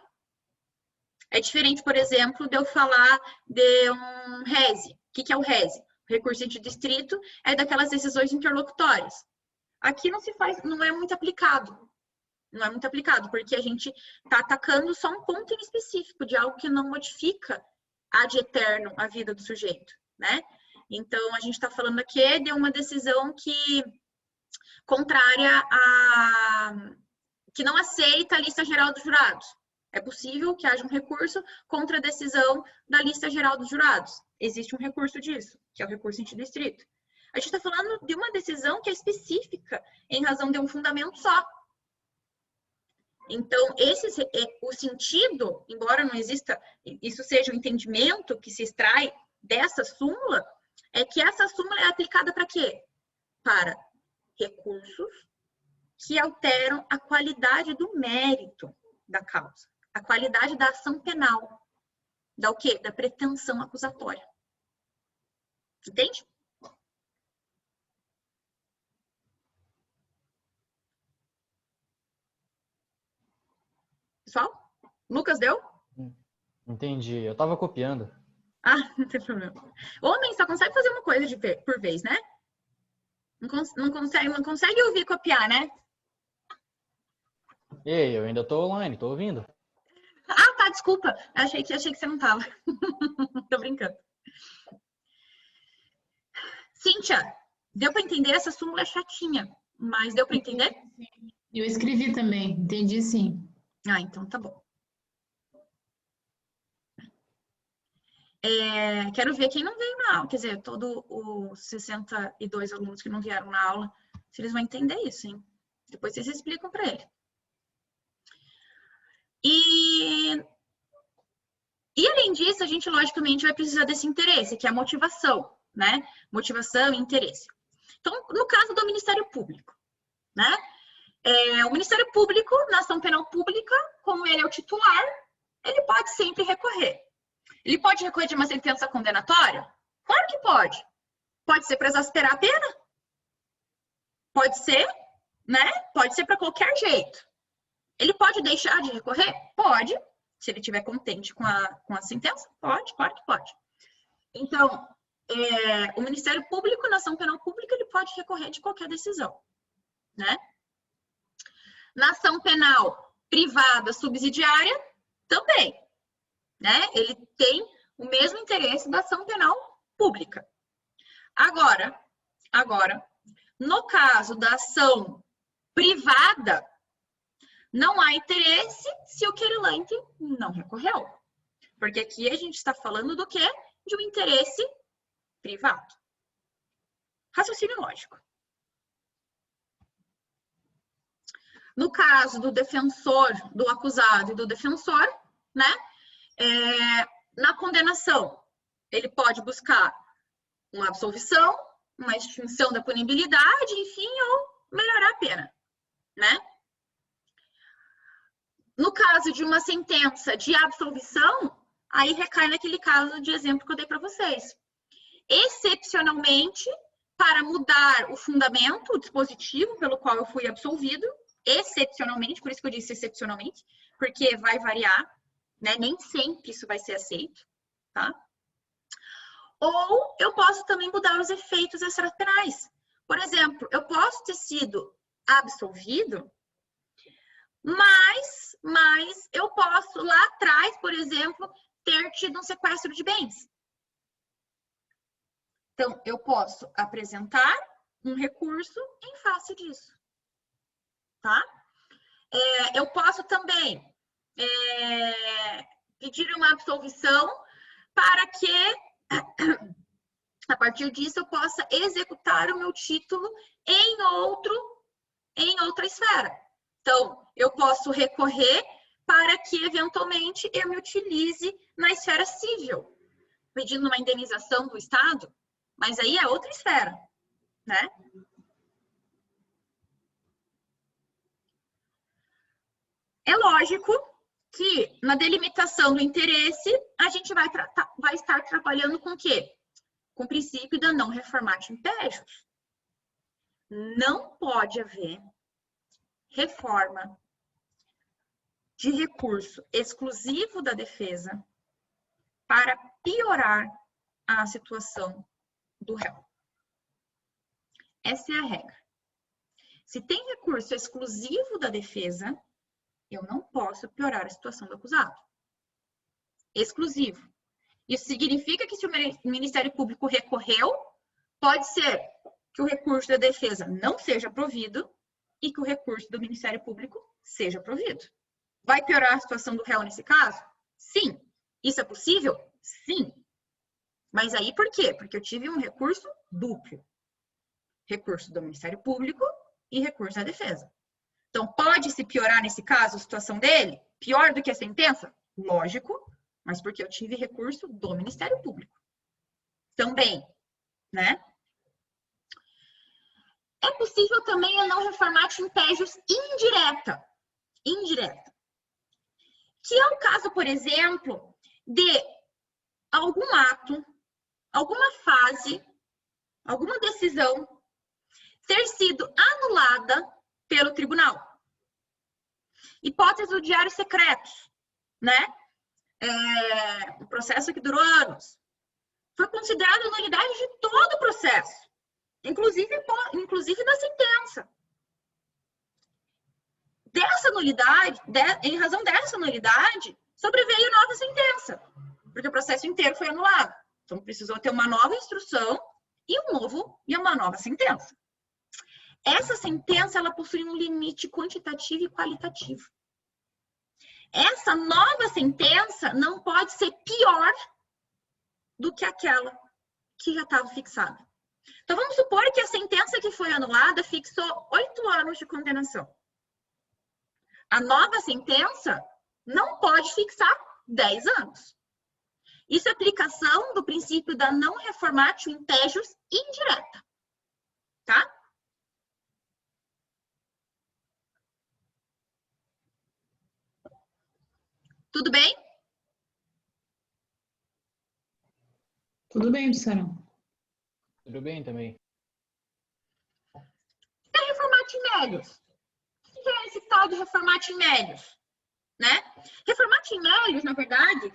É diferente, por exemplo, de eu falar de um rese. O que é o rese? O recurso de distrito é daquelas decisões interlocutórias. Aqui não se faz, não é muito aplicado. Não é muito aplicado, porque a gente está atacando só um ponto em específico de algo que não modifica ad eterno a vida do sujeito, né? Então, a gente está falando aqui de uma decisão que contrária que não aceita a lista geral dos jurados. É possível que haja um recurso contra a decisão da lista geral dos jurados. Existe um recurso disso, que é o recurso sentido estrito. A gente está falando de uma decisão que é específica em razão de um fundamento só. Então, o sentido, embora não exista, isso seja o entendimento que se extrai dessa súmula, é que essa súmula é aplicada para quê? Para recursos que alteram a qualidade do mérito da causa, a qualidade da ação penal, da o quê? Da pretensão acusatória. Entende? Pessoal? Lucas, deu? Entendi. Eu estava copiando. Ah, não tem problema. Homem só consegue fazer uma coisa por vez, né? Não consegue ouvir e copiar, né? Ei, eu ainda estou online, estou ouvindo. Ah, tá, desculpa. Achei que você não tava. Tô brincando. Cíntia, Deu para entender? Essa súmula é chatinha, mas deu para entender? Eu escrevi também, entendi sim. Ah, então tá bom. Quero ver quem não veio na aula, quer dizer, todos os 62 alunos que não vieram na aula, se eles vão entender isso, hein? Depois vocês explicam para ele. E além disso, a gente logicamente vai precisar desse interesse, que é a motivação, né? Motivação e interesse. Então, no caso do Ministério Público, né? O Ministério Público, na ação penal pública, como ele é o titular, ele pode sempre recorrer. Ele pode recorrer de uma sentença condenatória? Claro que pode. Pode ser para exasperar a pena? Pode ser, né? Pode ser para qualquer jeito. Ele pode deixar de recorrer? Pode. Se ele estiver contente com a sentença? Pode, claro que pode. Então, o Ministério Público, na ação penal pública, ele pode recorrer de qualquer decisão, né? Na ação penal privada subsidiária, também, né? Ele tem o mesmo interesse da ação penal pública. Agora, no caso da ação privada, não há interesse se o querelante não recorreu. Porque aqui a gente está falando do quê? De um interesse privado. Raciocínio lógico. No caso do defensor, do acusado e do defensor, né? Na condenação, ele pode buscar uma absolvição, uma extinção da punibilidade, enfim, ou melhorar a pena, né? No caso de uma sentença de absolvição, aí recai naquele caso de exemplo que eu dei para vocês. Excepcionalmente, para mudar o fundamento, o dispositivo pelo qual eu fui absolvido, excepcionalmente, por isso que eu disse excepcionalmente, porque vai variar, né? Nem sempre isso vai ser aceito, tá? Ou eu posso também mudar os efeitos extrapenais. Por exemplo, eu posso ter sido absolvido, mas eu posso lá atrás, por exemplo, ter tido um sequestro de bens. Então, eu posso apresentar um recurso em face disso, tá? Eu posso também pedir uma absolvição para que, a partir disso, eu possa executar o meu título em outra esfera. Então, eu posso recorrer para que, eventualmente, eu me utilize na esfera civil, pedindo uma indenização do Estado, mas aí é outra esfera, né? É lógico que, na delimitação do interesse, a gente vai estar trabalhando com o quê? Com o princípio da não reformatio impejus. Não pode haver reforma de recurso exclusivo da defesa para piorar a situação do réu. Essa é a regra. Se tem recurso exclusivo da defesa, eu não posso piorar a situação do acusado. Exclusivo. Isso significa que se o Ministério Público recorreu, pode ser que o recurso da defesa não seja provido e que o recurso do Ministério Público seja provido. Vai piorar a situação do réu nesse caso? Sim. Isso é possível? Sim. Mas aí por quê? Porque eu tive um recurso duplo. Recurso do Ministério Público e recurso da defesa. Então, pode se piorar nesse caso a situação dele? Pior do que a sentença? Lógico, mas porque eu tive recurso do Ministério Público. Também, né? É possível também a não reformatio impejus indireta. Indireta. Que é o caso, por exemplo, de algum ato, alguma fase, alguma decisão ter sido anulada pelo tribunal. Hipótese do diário secreto, né? O processo que durou anos. Foi considerada nulidade de todo o processo, inclusive da sentença. Dessa nulidade, em razão dessa nulidade, sobreveio nova sentença, porque o processo inteiro foi anulado. Então, precisou ter uma nova instrução e uma nova sentença. Essa sentença, ela possui um limite quantitativo e qualitativo. Essa nova sentença não pode ser pior do que aquela que já estava fixada. Então, vamos supor que a sentença que foi anulada fixou 8 anos de condenação. A nova sentença não pode fixar 10 anos. Isso é aplicação do princípio da não reformatio in pejus indireta. Tá? Tudo bem? Tudo bem, professora? Tudo bem também. E a reformatio in melius? O que é esse tal de reformatio in melius? Né? Reformatio in melius, na verdade,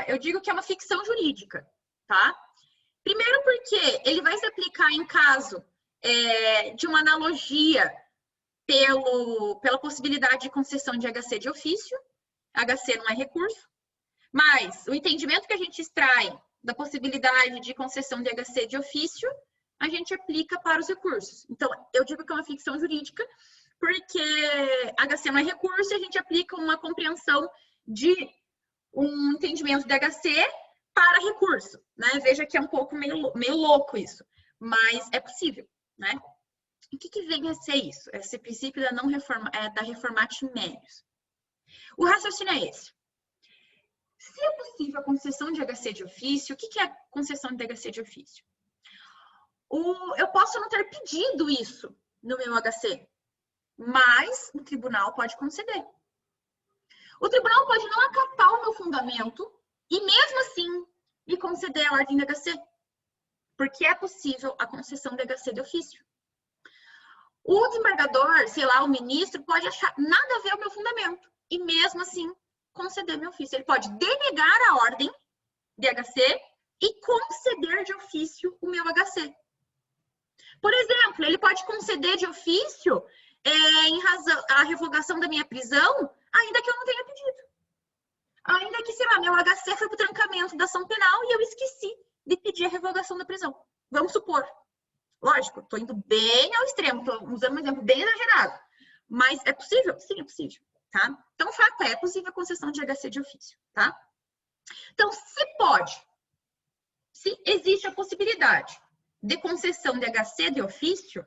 eu digo que é uma ficção jurídica, tá? Primeiro porque ele vai se aplicar em caso de uma analogia pela possibilidade de concessão de HC de ofício. HC não é recurso, mas o entendimento que a gente extrai da possibilidade de concessão de HC de ofício, a gente aplica para os recursos. Então, eu digo que é uma ficção jurídica, porque HC não é recurso e a gente aplica uma compreensão de um entendimento de HC para recurso, né? Veja que é um pouco meio louco isso, mas é possível, né? O que vem a ser isso? Esse princípio da da reformatio in melius. O raciocínio é esse. Se é possível a concessão de HC de ofício, o que é a concessão de HC de ofício? Eu posso não ter pedido isso no meu HC, mas o tribunal pode conceder. O tribunal pode não acatar o meu fundamento e mesmo assim me conceder a ordem de HC, porque é possível a concessão de HC de ofício. O desembargador, sei lá, o ministro, pode achar nada a ver o meu fundamento e mesmo assim conceder meu ofício. Ele pode denegar a ordem de HC e conceder de ofício o meu HC. Por exemplo, ele pode conceder de ofício em razão a revogação da minha prisão, ainda que eu não tenha pedido. Ainda que, sei lá, meu HC foi para o trancamento da ação penal e eu esqueci de pedir a revogação da prisão. Vamos supor. Lógico, estou indo bem ao extremo, estou usando um exemplo bem exagerado. Mas é possível? Sim, é possível. Tá? Então, o fato é possível a concessão de HC de ofício. Tá? Então, se existe a possibilidade de concessão de HC de ofício,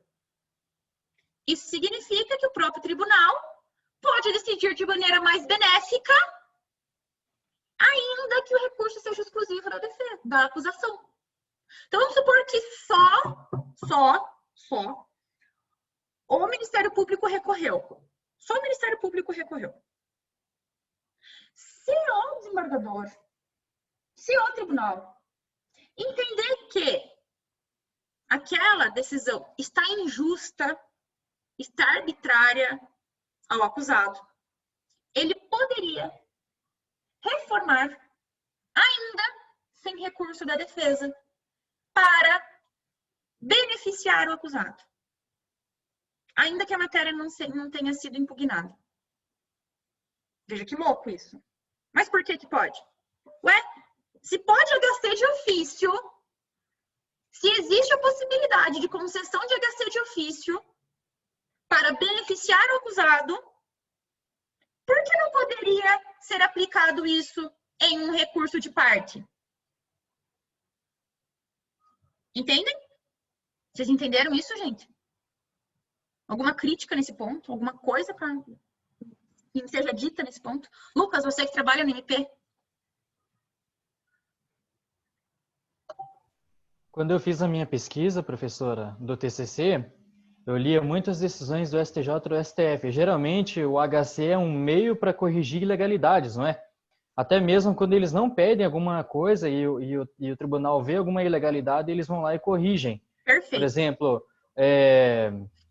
isso significa que o próprio tribunal pode decidir de maneira mais benéfica, ainda que o recurso seja exclusivo da acusação. Então, vamos supor que só o Ministério Público recorreu. Só o Ministério Público recorreu. Se o desembargador, se o tribunal entender que aquela decisão está injusta, está arbitrária ao acusado, ele poderia reformar, ainda sem recurso da defesa, para beneficiar o acusado, ainda que a matéria não tenha sido impugnada. Veja que louco isso. Mas por que pode? Ué, se pode HC de ofício, se existe a possibilidade de concessão de HC de ofício para beneficiar o acusado, por que não poderia ser aplicado isso em um recurso de parte? Entendem? Vocês entenderam isso, gente? Alguma crítica nesse ponto? Alguma coisa que seja dita nesse ponto? Lucas, você que trabalha no MP. Quando eu fiz a minha pesquisa, professora, do TCC, eu lia muitas decisões do STJ e do STF. Geralmente, o HC é um meio para corrigir ilegalidades, não é? Até mesmo quando eles não pedem alguma coisa e o tribunal vê alguma ilegalidade, eles vão lá e corrigem. Perfeito. Por exemplo,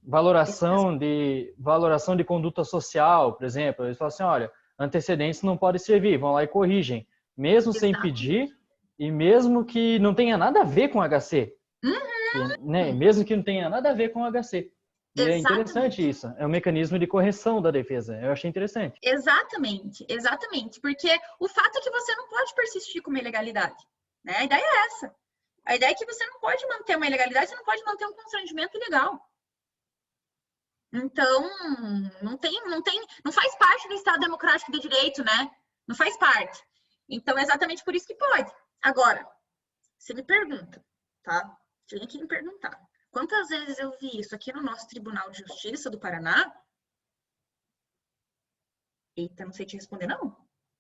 valoração de conduta social, por exemplo. Eles falam assim, olha, antecedentes não podem servir, vão lá e corrigem. Mesmo sem pedir e mesmo que não tenha nada a ver com HC. Né? Mesmo que não tenha nada a ver com HC. E é interessante isso. É um mecanismo de correção da defesa. Eu achei interessante. Exatamente, exatamente. Porque o fato é que você não pode persistir com uma ilegalidade. Né? A ideia é essa. A ideia é que você não pode manter uma ilegalidade, você não pode manter um constrangimento ilegal. Então, não faz parte do Estado Democrático de Direito, né? Não faz parte. Então, é exatamente por isso que pode. Agora, você me pergunta, tá? Vem aqui me perguntar. Quantas vezes eu vi isso aqui no nosso Tribunal de Justiça do Paraná? Eita, não sei te responder, não.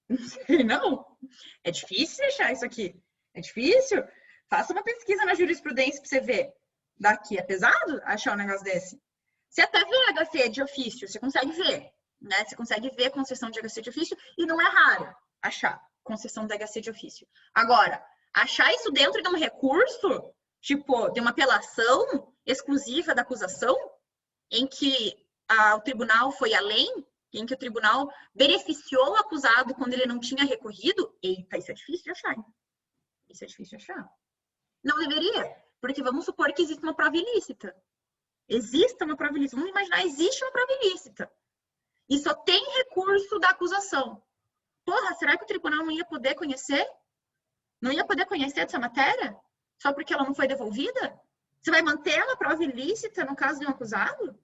Não sei, não. É difícil achar isso aqui. É difícil. Faça uma pesquisa na jurisprudência para você ver. Daqui é pesado achar um negócio desse. Você até vê HC de ofício, você consegue ver, né? Você consegue ver concessão de HC de ofício e não é raro achar concessão de HC de ofício. Agora, achar isso dentro de um recurso, tipo, de uma apelação exclusiva da acusação, em que o tribunal foi além, em que o tribunal beneficiou o acusado quando ele não tinha recorrido, eita, isso é difícil de achar, hein? Isso é difícil de achar. Não deveria, porque vamos supor que existe uma prova ilícita. Existe uma prova ilícita. Vamos imaginar, existe uma prova ilícita. E só tem recurso da acusação. Porra, será que o tribunal não ia poder conhecer? Não ia poder conhecer dessa matéria? Só porque ela não foi devolvida? Você vai manter uma prova ilícita no caso de um acusado?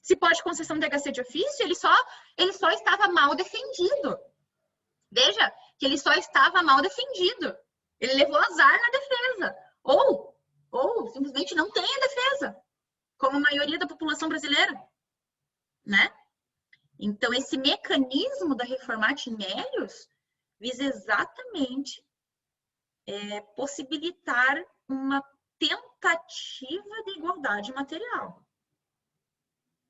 Se pode concessão de HC de ofício, ele só estava mal defendido. Veja que ele só estava mal defendido. Ele levou azar na defesa. Ou simplesmente não tem a defesa, como a maioria da população brasileira, né? Então, esse mecanismo da Reformate Melius visa exatamente possibilitar uma tentativa de igualdade material,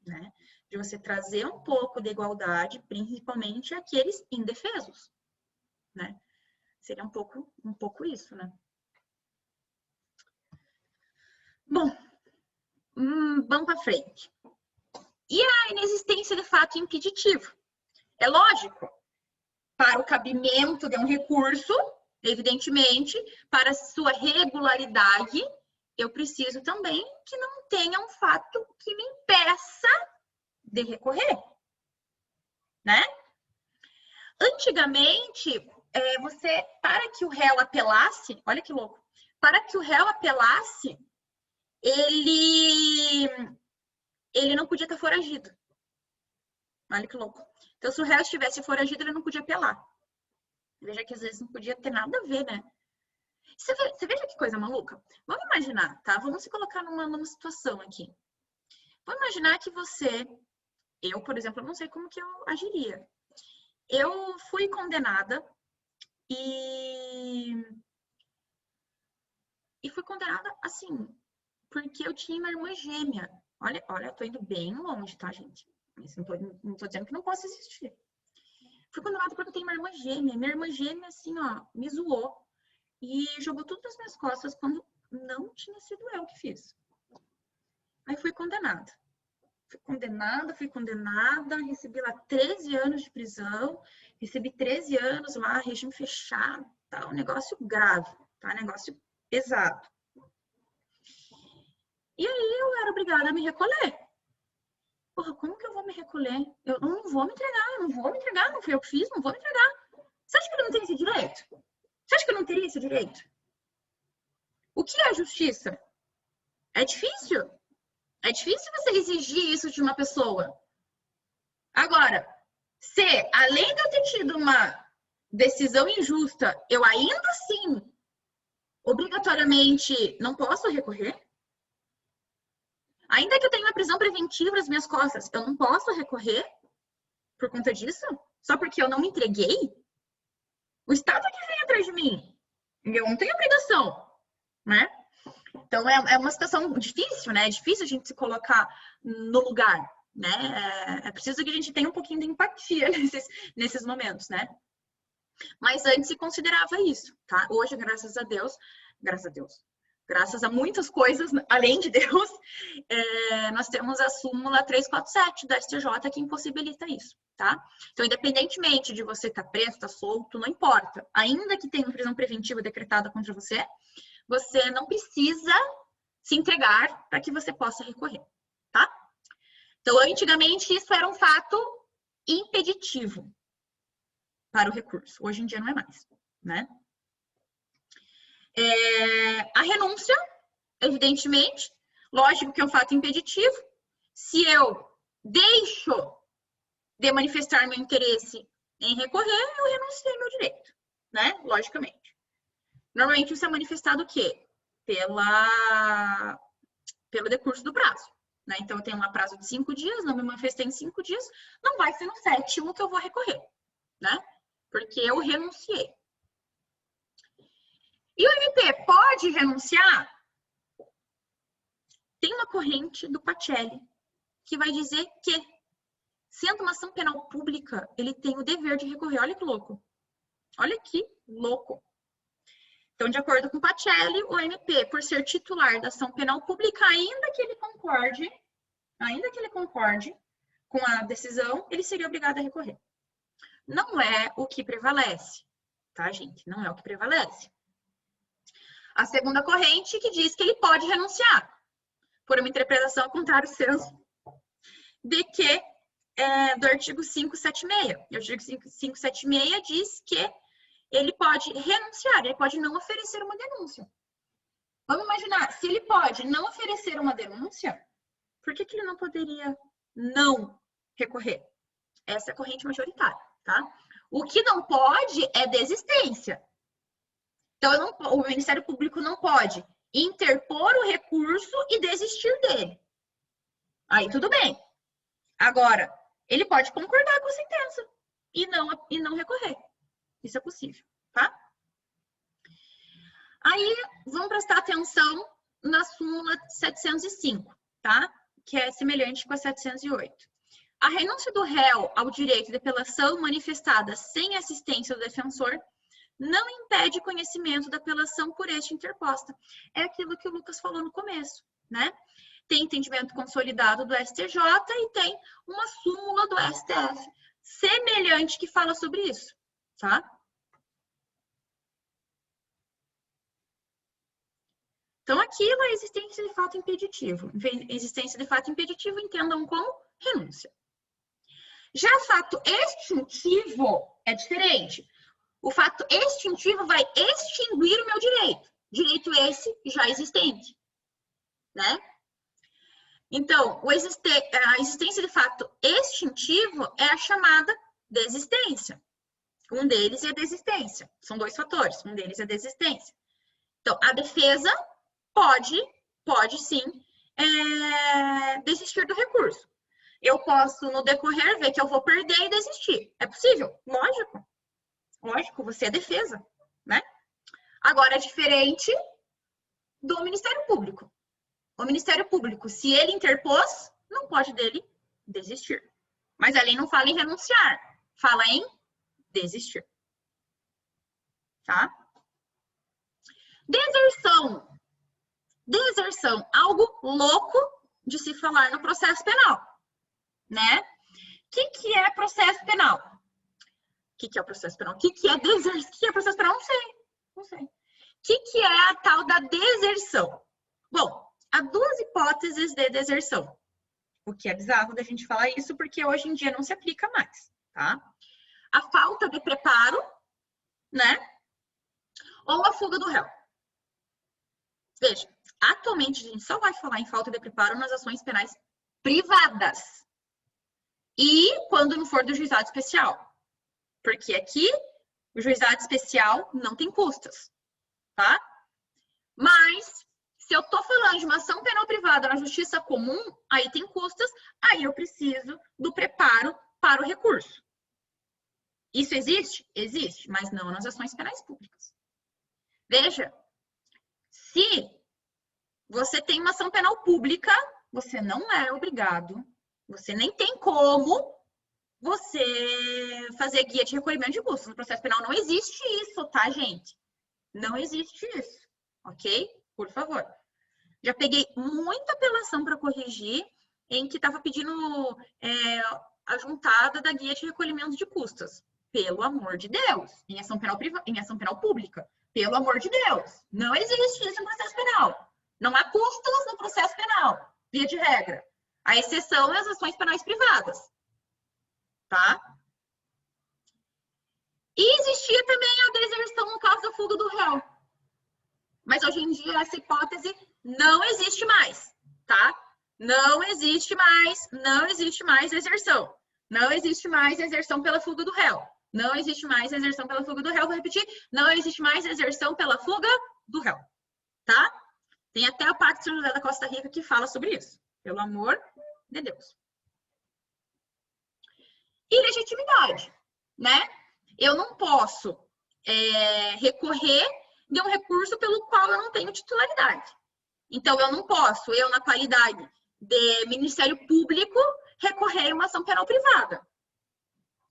né? De você trazer um pouco de igualdade, principalmente àqueles indefesos, né? Seria um pouco isso, né? Bom, vamos para frente. E a inexistência de fato impeditivo? É lógico, para o cabimento de um recurso, evidentemente, para sua regularidade, eu preciso também que não tenha um fato que me impeça de recorrer, né? Antigamente, para que o réu apelasse, olha que louco, para que o réu apelasse, ele não podia estar foragido. Olha que louco. Então, se o réu estivesse foragido, ele não podia apelar. Veja que às vezes não podia ter nada a ver, né? Você veja que coisa maluca? Vamos imaginar, tá? Vamos se colocar numa situação aqui. Vamos imaginar que eu, por exemplo, eu não sei como que eu agiria. Eu fui condenada e fui condenada assim, porque eu tinha uma irmã gêmea. Olha, eu tô indo bem longe, tá, gente? Mas não tô dizendo que não possa existir. Fui condenada porque eu tenho uma irmã gêmea. Minha irmã gêmea, assim, ó, me zoou. E jogou tudo nas minhas costas quando não tinha sido eu que fiz. Aí fui condenada. Fui condenada, recebi lá 13 anos de prisão, recebi 13 anos lá, regime fechado, tá? Um negócio grave, tá? Negócio pesado. E aí eu era obrigada a me recolher. Porra, como que eu vou me recolher? Eu não vou me entregar, não fui eu que fiz, não vou me entregar. Você acha que eu não tenho esse direito? Você acha que eu não teria esse direito? O que é a justiça? É difícil. É difícil você exigir isso de uma pessoa. Agora, se além de eu ter tido uma decisão injusta, eu ainda assim, obrigatoriamente, não posso recorrer? Ainda que eu tenha uma prisão preventiva nas minhas costas, eu não posso recorrer por conta disso? Só porque eu não me entreguei? O Estado é que vem atrás de mim. Eu não tenho obrigação, né? Então, é uma situação difícil, né? É difícil a gente se colocar no lugar, né? É preciso que a gente tenha um pouquinho de empatia nesses momentos, né? Mas antes se considerava isso, tá? Hoje, graças a Deus, graças a muitas coisas, além de Deus, nós temos a súmula 347 da STJ que impossibilita isso, tá? Então, independentemente de você estar preso, estar solto, não importa. Ainda que tenha uma prisão preventiva decretada contra você, você não precisa se entregar para que você possa recorrer, tá? Então, antigamente, isso era um fato impeditivo para o recurso. Hoje em dia não é mais, né? A renúncia, evidentemente, lógico que é um fato impeditivo. Se eu deixo de manifestar meu interesse em recorrer, eu renunciei meu direito, né? Logicamente. Normalmente isso é manifestado o quê? Pelo decurso do prazo, né? Então eu tenho um prazo de 5 dias, não me manifestei em 5 dias, não vai ser no 7º que eu vou recorrer, né? Porque eu renunciei. E o MP pode renunciar? Tem uma corrente do Pacelli que vai dizer que, sendo uma ação penal pública, ele tem o dever de recorrer. Olha que louco. Olha que louco. Então, de acordo com Pacelli, o MP, por ser titular da ação penal pública, ainda que ele concorde com a decisão, ele seria obrigado a recorrer. Não é o que prevalece, tá, gente? Não é o que prevalece. A segunda corrente que diz que ele pode renunciar, por uma interpretação contrário ao senso de que do artigo 576. O artigo 576 diz que ele pode renunciar, ele pode não oferecer uma denúncia. Vamos imaginar, se ele pode não oferecer uma denúncia, por que ele não poderia não recorrer? Essa é a corrente majoritária, tá? O que não pode é desistência. Então, o Ministério Público não pode interpor o recurso e desistir dele. Aí tudo bem. Agora, ele pode concordar com a sentença e não recorrer. Isso é possível, tá? Aí, vamos prestar atenção na súmula 705, tá? Que é semelhante com a 708. A renúncia do réu ao direito de apelação manifestada sem assistência do defensor não impede conhecimento da apelação por este interposta. É aquilo que o Lucas falou no começo, né? Tem entendimento consolidado do STJ e tem uma súmula do STF semelhante que fala sobre isso, tá? Então, aquilo é a existência de fato impeditivo. Existência de fato impeditivo, entendam como renúncia. Já fato extintivo é diferente. O fato extintivo vai extinguir o meu direito. Direito esse já existente, né? Então, a existência de fato extintivo é a chamada desistência. Um deles é a desistência. São dois fatores. Um deles é a desistência. Então, a defesa pode sim desistir do recurso. Eu posso, no decorrer, ver que eu vou perder e desistir. É possível? Lógico. Lógico, você é defesa, né? Agora, é diferente do Ministério Público. O Ministério Público, se ele interpôs, não pode dele desistir. Mas a lei não fala em renunciar, fala em desistir. Tá? Deserção. Deserção, algo louco de se falar no processo penal, né? O que é processo penal? O que é o processo penal? O que é deserção? O que é processo penal? Não sei. O que é a tal da deserção? Bom, há duas hipóteses de deserção. O que é bizarro da gente falar isso, porque hoje em dia não se aplica mais, tá? A falta de preparo, né? Ou a fuga do réu. Veja, atualmente a gente só vai falar em falta de preparo nas ações penais privadas. E quando não for do juizado especial. Porque aqui, o juizado especial não tem custas, tá? Mas, se eu tô falando de uma ação penal privada na justiça comum, aí tem custas, aí eu preciso do preparo para o recurso. Isso existe? Existe, mas não nas ações penais públicas. Veja, se você tem uma ação penal pública, você não é obrigado, você nem tem como você fazer guia de recolhimento de custos. No processo penal não existe isso, tá, gente? Não existe isso, ok? Por favor. Já peguei muita apelação para corrigir em que estava pedindo a juntada da guia de recolhimento de custas. Pelo amor de Deus. Em ação penal pública. Pelo amor de Deus. Não existe isso no processo penal. Não há custos no processo penal, via de regra. A exceção é as ações penais privadas. Tá? E existia também a deserção no caso da fuga do réu. Mas hoje em dia essa hipótese não existe mais, tá? Não existe mais exersão. Não existe mais exersão pela fuga do réu. Não existe mais exersão pela fuga do réu. Vou repetir, não existe mais exersão pela fuga do réu, tá? Tem até a Pacto São José da Costa Rica que fala sobre isso. Pelo amor de Deus. Ilegitimidade, né? Eu não posso recorrer de um recurso pelo qual eu não tenho titularidade. Então, eu não posso, eu na qualidade de Ministério Público, recorrer a uma ação penal privada.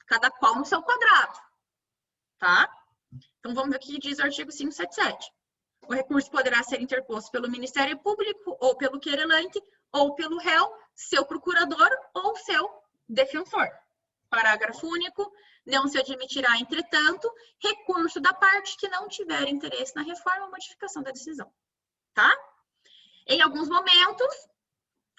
Cada qual no seu quadrado, tá? Então, vamos ver o que diz o artigo 577. O recurso poderá ser interposto pelo Ministério Público, ou pelo querelante, ou pelo réu, seu procurador ou seu defensor. Parágrafo único. Não se admitirá, entretanto, recurso da parte que não tiver interesse na reforma ou modificação da decisão. Tá? Em alguns momentos,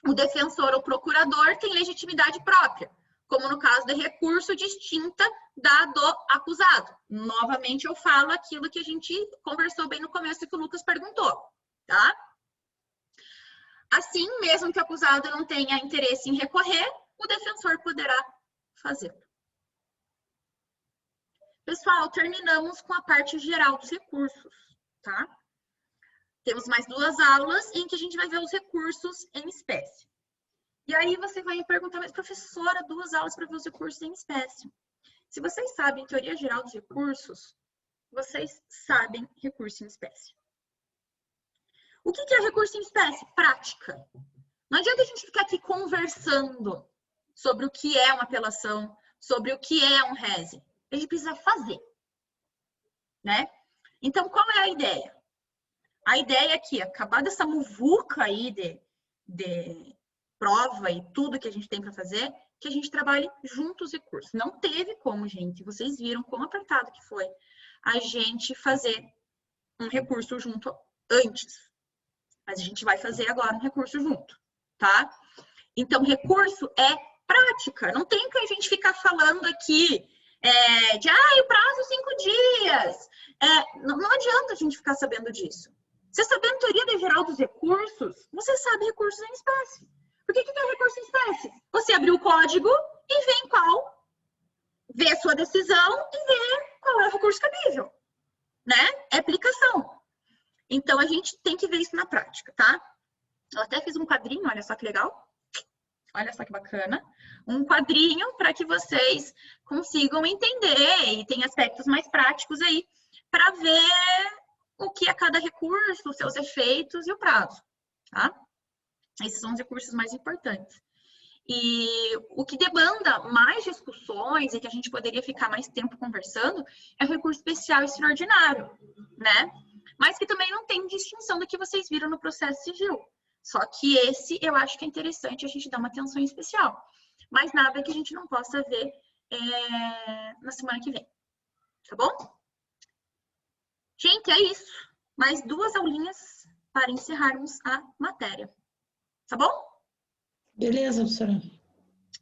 o defensor ou procurador tem legitimidade própria, como no caso de recurso distinta da do acusado. Novamente, eu falo aquilo que a gente conversou bem no começo e que o Lucas perguntou, tá? Assim, mesmo que o acusado não tenha interesse em recorrer, o defensor poderá fazê-lo. Pessoal, terminamos com a parte geral dos recursos, tá? Temos mais 2 aulas em que a gente vai ver os recursos em espécie. E aí você vai me perguntar, mas professora, 2 aulas para ver os recursos em espécie. Se vocês sabem teoria geral dos recursos, vocês sabem recurso em espécie. O que é recurso em espécie? Prática. Não adianta a gente ficar aqui conversando sobre o que é uma apelação, sobre o que é um rese. A gente precisa fazer, né? Então, qual é a ideia? A ideia é que, acabada essa muvuca aí de prova e tudo que a gente tem para fazer, que a gente trabalhe junto os recursos. Não teve como, gente, vocês viram quão apertado que foi a gente fazer um recurso junto antes. Mas a gente vai fazer agora um recurso junto, tá? Então, recurso é prática. Não tem que a gente ficar falando aqui o prazo 5 dias. Não adianta a gente ficar sabendo disso. Você sabendo teoria geral dos recursos, você sabe recursos em espécie. Por que é recurso em espécie? Você abre o código e vê a sua decisão e vê qual é o recurso cabível, né? É aplicação. Então, a gente tem que ver isso na prática, tá? Eu até fiz um quadrinho, olha só que legal. Olha só que bacana. Um quadrinho para que vocês consigam entender e tem aspectos mais práticos aí para ver o que é cada recurso, os seus efeitos e o prazo, tá? Esses são os recursos mais importantes. E o que demanda mais discussões e que a gente poderia ficar mais tempo conversando é o recurso especial e extraordinário, né? Mas que também não tem distinção do que vocês viram no processo civil. Só que esse eu acho que é interessante a gente dar uma atenção especial. Mas nada que a gente não possa ver na semana que vem. Tá bom? Gente, é isso. Mais 2 aulinhas para encerrarmos a matéria. Tá bom? Beleza, professora.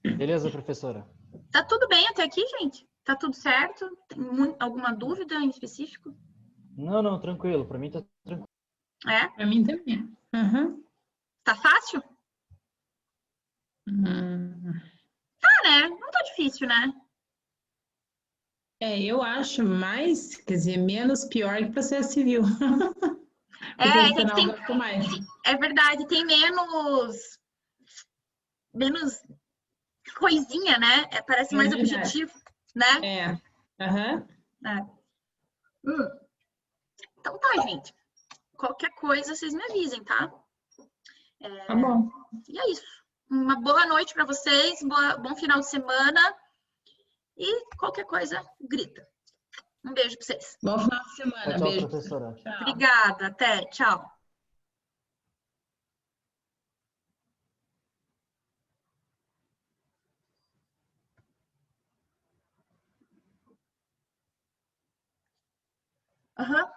Beleza, professora? Tá tudo bem até aqui, gente? Tá tudo certo? Tem alguma dúvida em específico? Não, tranquilo. Para mim tá tranquilo. Para mim também. Uhum. Tá fácil? Tá, né? Não tá difícil, né? Eu acho mais, quer dizer, menos pior que processo civil. É verdade, tem menos coisinha, né? Parece mais objetivo, né? Então tá, gente. Qualquer coisa, vocês me avisem, tá? Tá bom. E é isso. Uma boa noite para vocês, bom final de semana. E qualquer coisa, grita. Um beijo para vocês. Bom final de semana. Tchau, Beijo. professora. Tchau. Obrigada. Até. Tchau. Aham.